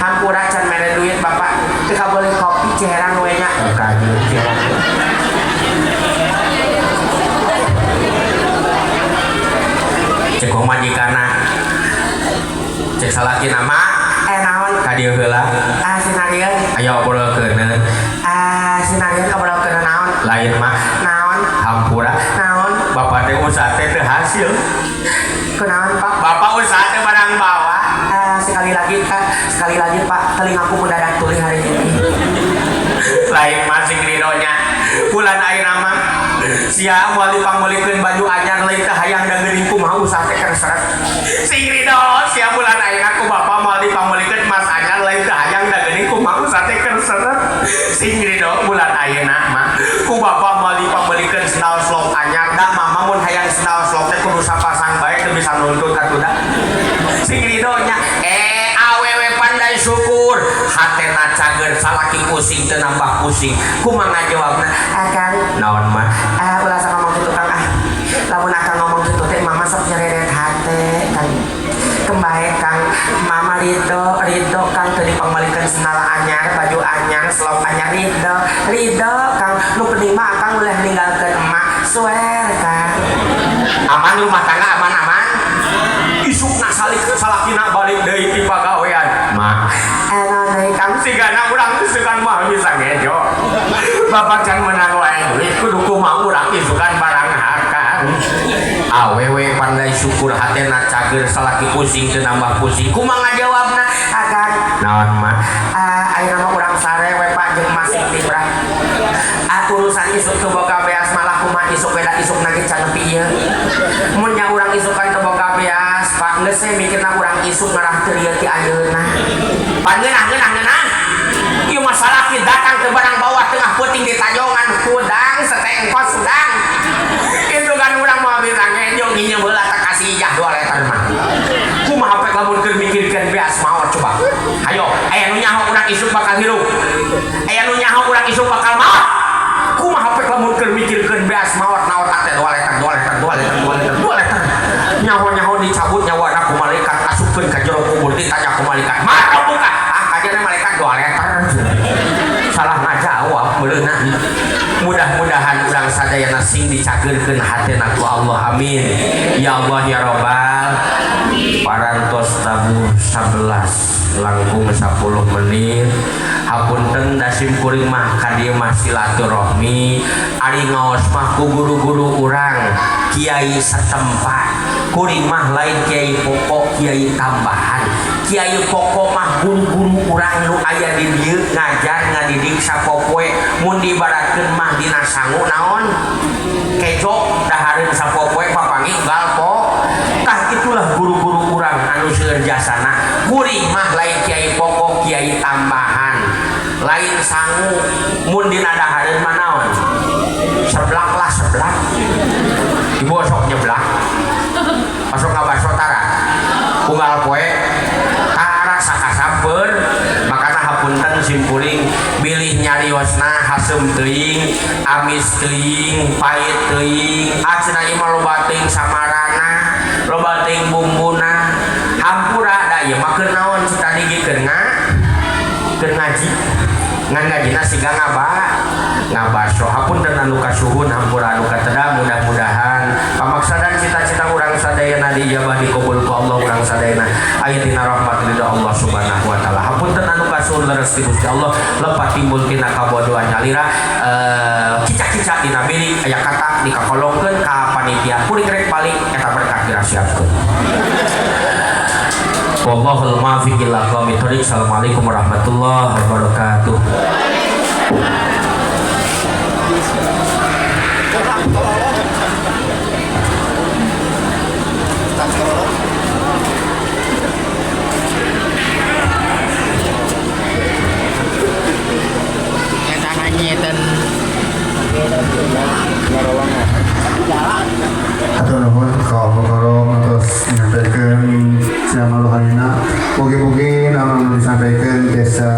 hampura can mere duit bapak teu kaboleh kopi ciherang we nya ka dieu cek majikanna cek salaki nama naon ka dieu heula sinarieun aya obrolkeun sinarieun obrolkeun naon lain mah naon hampura naon bapak teh usaha teh teu hasil kunaon Pak bapak usaha teh barang bawa sekali lagi Pak telingaku mendadak tuli hari ini lain masing ridonya bulan ayeuna mah sia moal dipangmulikeun baju anyar leuwih teh hayang da geuning kumaha usaha teh keur seret sing rido sia bulan ayeuna ku bapak moal dipangmulikeun mas anyar leuwih teh hayang da geuning kumaha usaha teh keur seret sing rido bulan ayeuna mah ku bapak moal dipangmulikeun sendal slop anyar da mama mun hayang sendal slop teh kudu sapasang bae teu bisa nuntut ka kuda sing rido nya awewe pandai syukur hatena cager salaki pusing teu nambah pusing kumaha ngajawabna akang naon mah ulah ngomong kitu Kang lamun akang ngomong kitu teh mama sok nyereret hate kan kembae Kang mama ridho Kang teu dipangbalikeun sendal anyar baju anyar selop anyar ridho Kang nu penting mah akang ulah ninggalkeun emak swear Kang aman rumah tangga aman isukna salakina balik deui ti pagawean mah deui Kang sigana urang isukan mah bisa ngejo bapak can menang wae duit kudu kumaha urang isukan barang harta awewe pandai syukur hatena cager salaki pusing teu nambah pusing kumaha ngajawabna akang naon mah ayeuna mah urang sarewe Pak jeung masih tibra urusan isuk teu boga beas malah kumaha isuk beda isuk nage can nepi ieu mun nya urang isukan teu boga beas Pak geus we mikirna urang isuk ngarah teu ieu ti ayeuna pan ngeunah ieu masalah ki datang teu barang bawah tengah peuting di tajongan kudang seteh engkos sedang itu kan urang mah bilang ngejo nginyeu heula teh kasih ijah 2 letter mah kumaha pek lamun keur mikirkeun beas maot coba hayo aya nu nyaho urang isuk bakal hirup aya nu nyaho urang isuk bakal maot kumaha pek lamun keur mikirkeun beas maot naot ate 2 letter nyaho dicabut nyawana ku malaikat asupkeun ka jero kubur ditanya ku malaikat mah buka kajana malaikat 2 letter salah ngajawab beuleuh mudah-mudahan urang sadayana sing dicageurkeun hatena ku Allah amin ya Allah ya Robbal. Parantos tabuh 11 langkung 10 menit hapunten dasim kuring mah kadieu mah silaturahmi ari ngaos mah ku guru-guru urang kiai setempat kuring mah lain kiai pokok kiai tambahan kiai pokok mah guru-guru urang nu aya di dieu ngajar ngadidik sapopoe mun dibaratkeun mah dina sangu naon kejo dahareun sapopoe papangi galpo tah itulah guru-guru urang anu seueur jasana kuring mah lain kiai pokok kiai tambahan lain sangu mun dina dahareun mah naon seblak lah seblak ibu sok nyeblak masuk ka baso tara unggal poe tara sakasampeun makana hapunten simpuring bilih nyariosna hasem teuing amis teuing pait teuing acenah ieu mah loba teuing samarana loba teuing bumbuna hampura da ieu mah keur naon tadi gikeun keur ngaji ngan ngajina siga ngabaso hapunten anu kasuhun hampura anu kateda mudah-mudahan pamaksadan cita-cita urang sadayana dijabah dikabul ku Allah urang sadayana aya dina rahmat ridho Allah subhanahu wa taala hapunten anu kasuhun leres ti Gusti Allah lepat timbul tina kabodohan nyalira cicak-cicak dina bilik aya kata dikakolongkeun ka panitia kuring rek balik eta berkah dirasiapkeun. Wallahul muwaffiq ila aqwamit thoriq. Assalamualaikum warahmatullahi wabarakatuh. Atur nuhun ka Allah terus menyampaikan siapa luhanina mugi-mugi namun disampaikan desa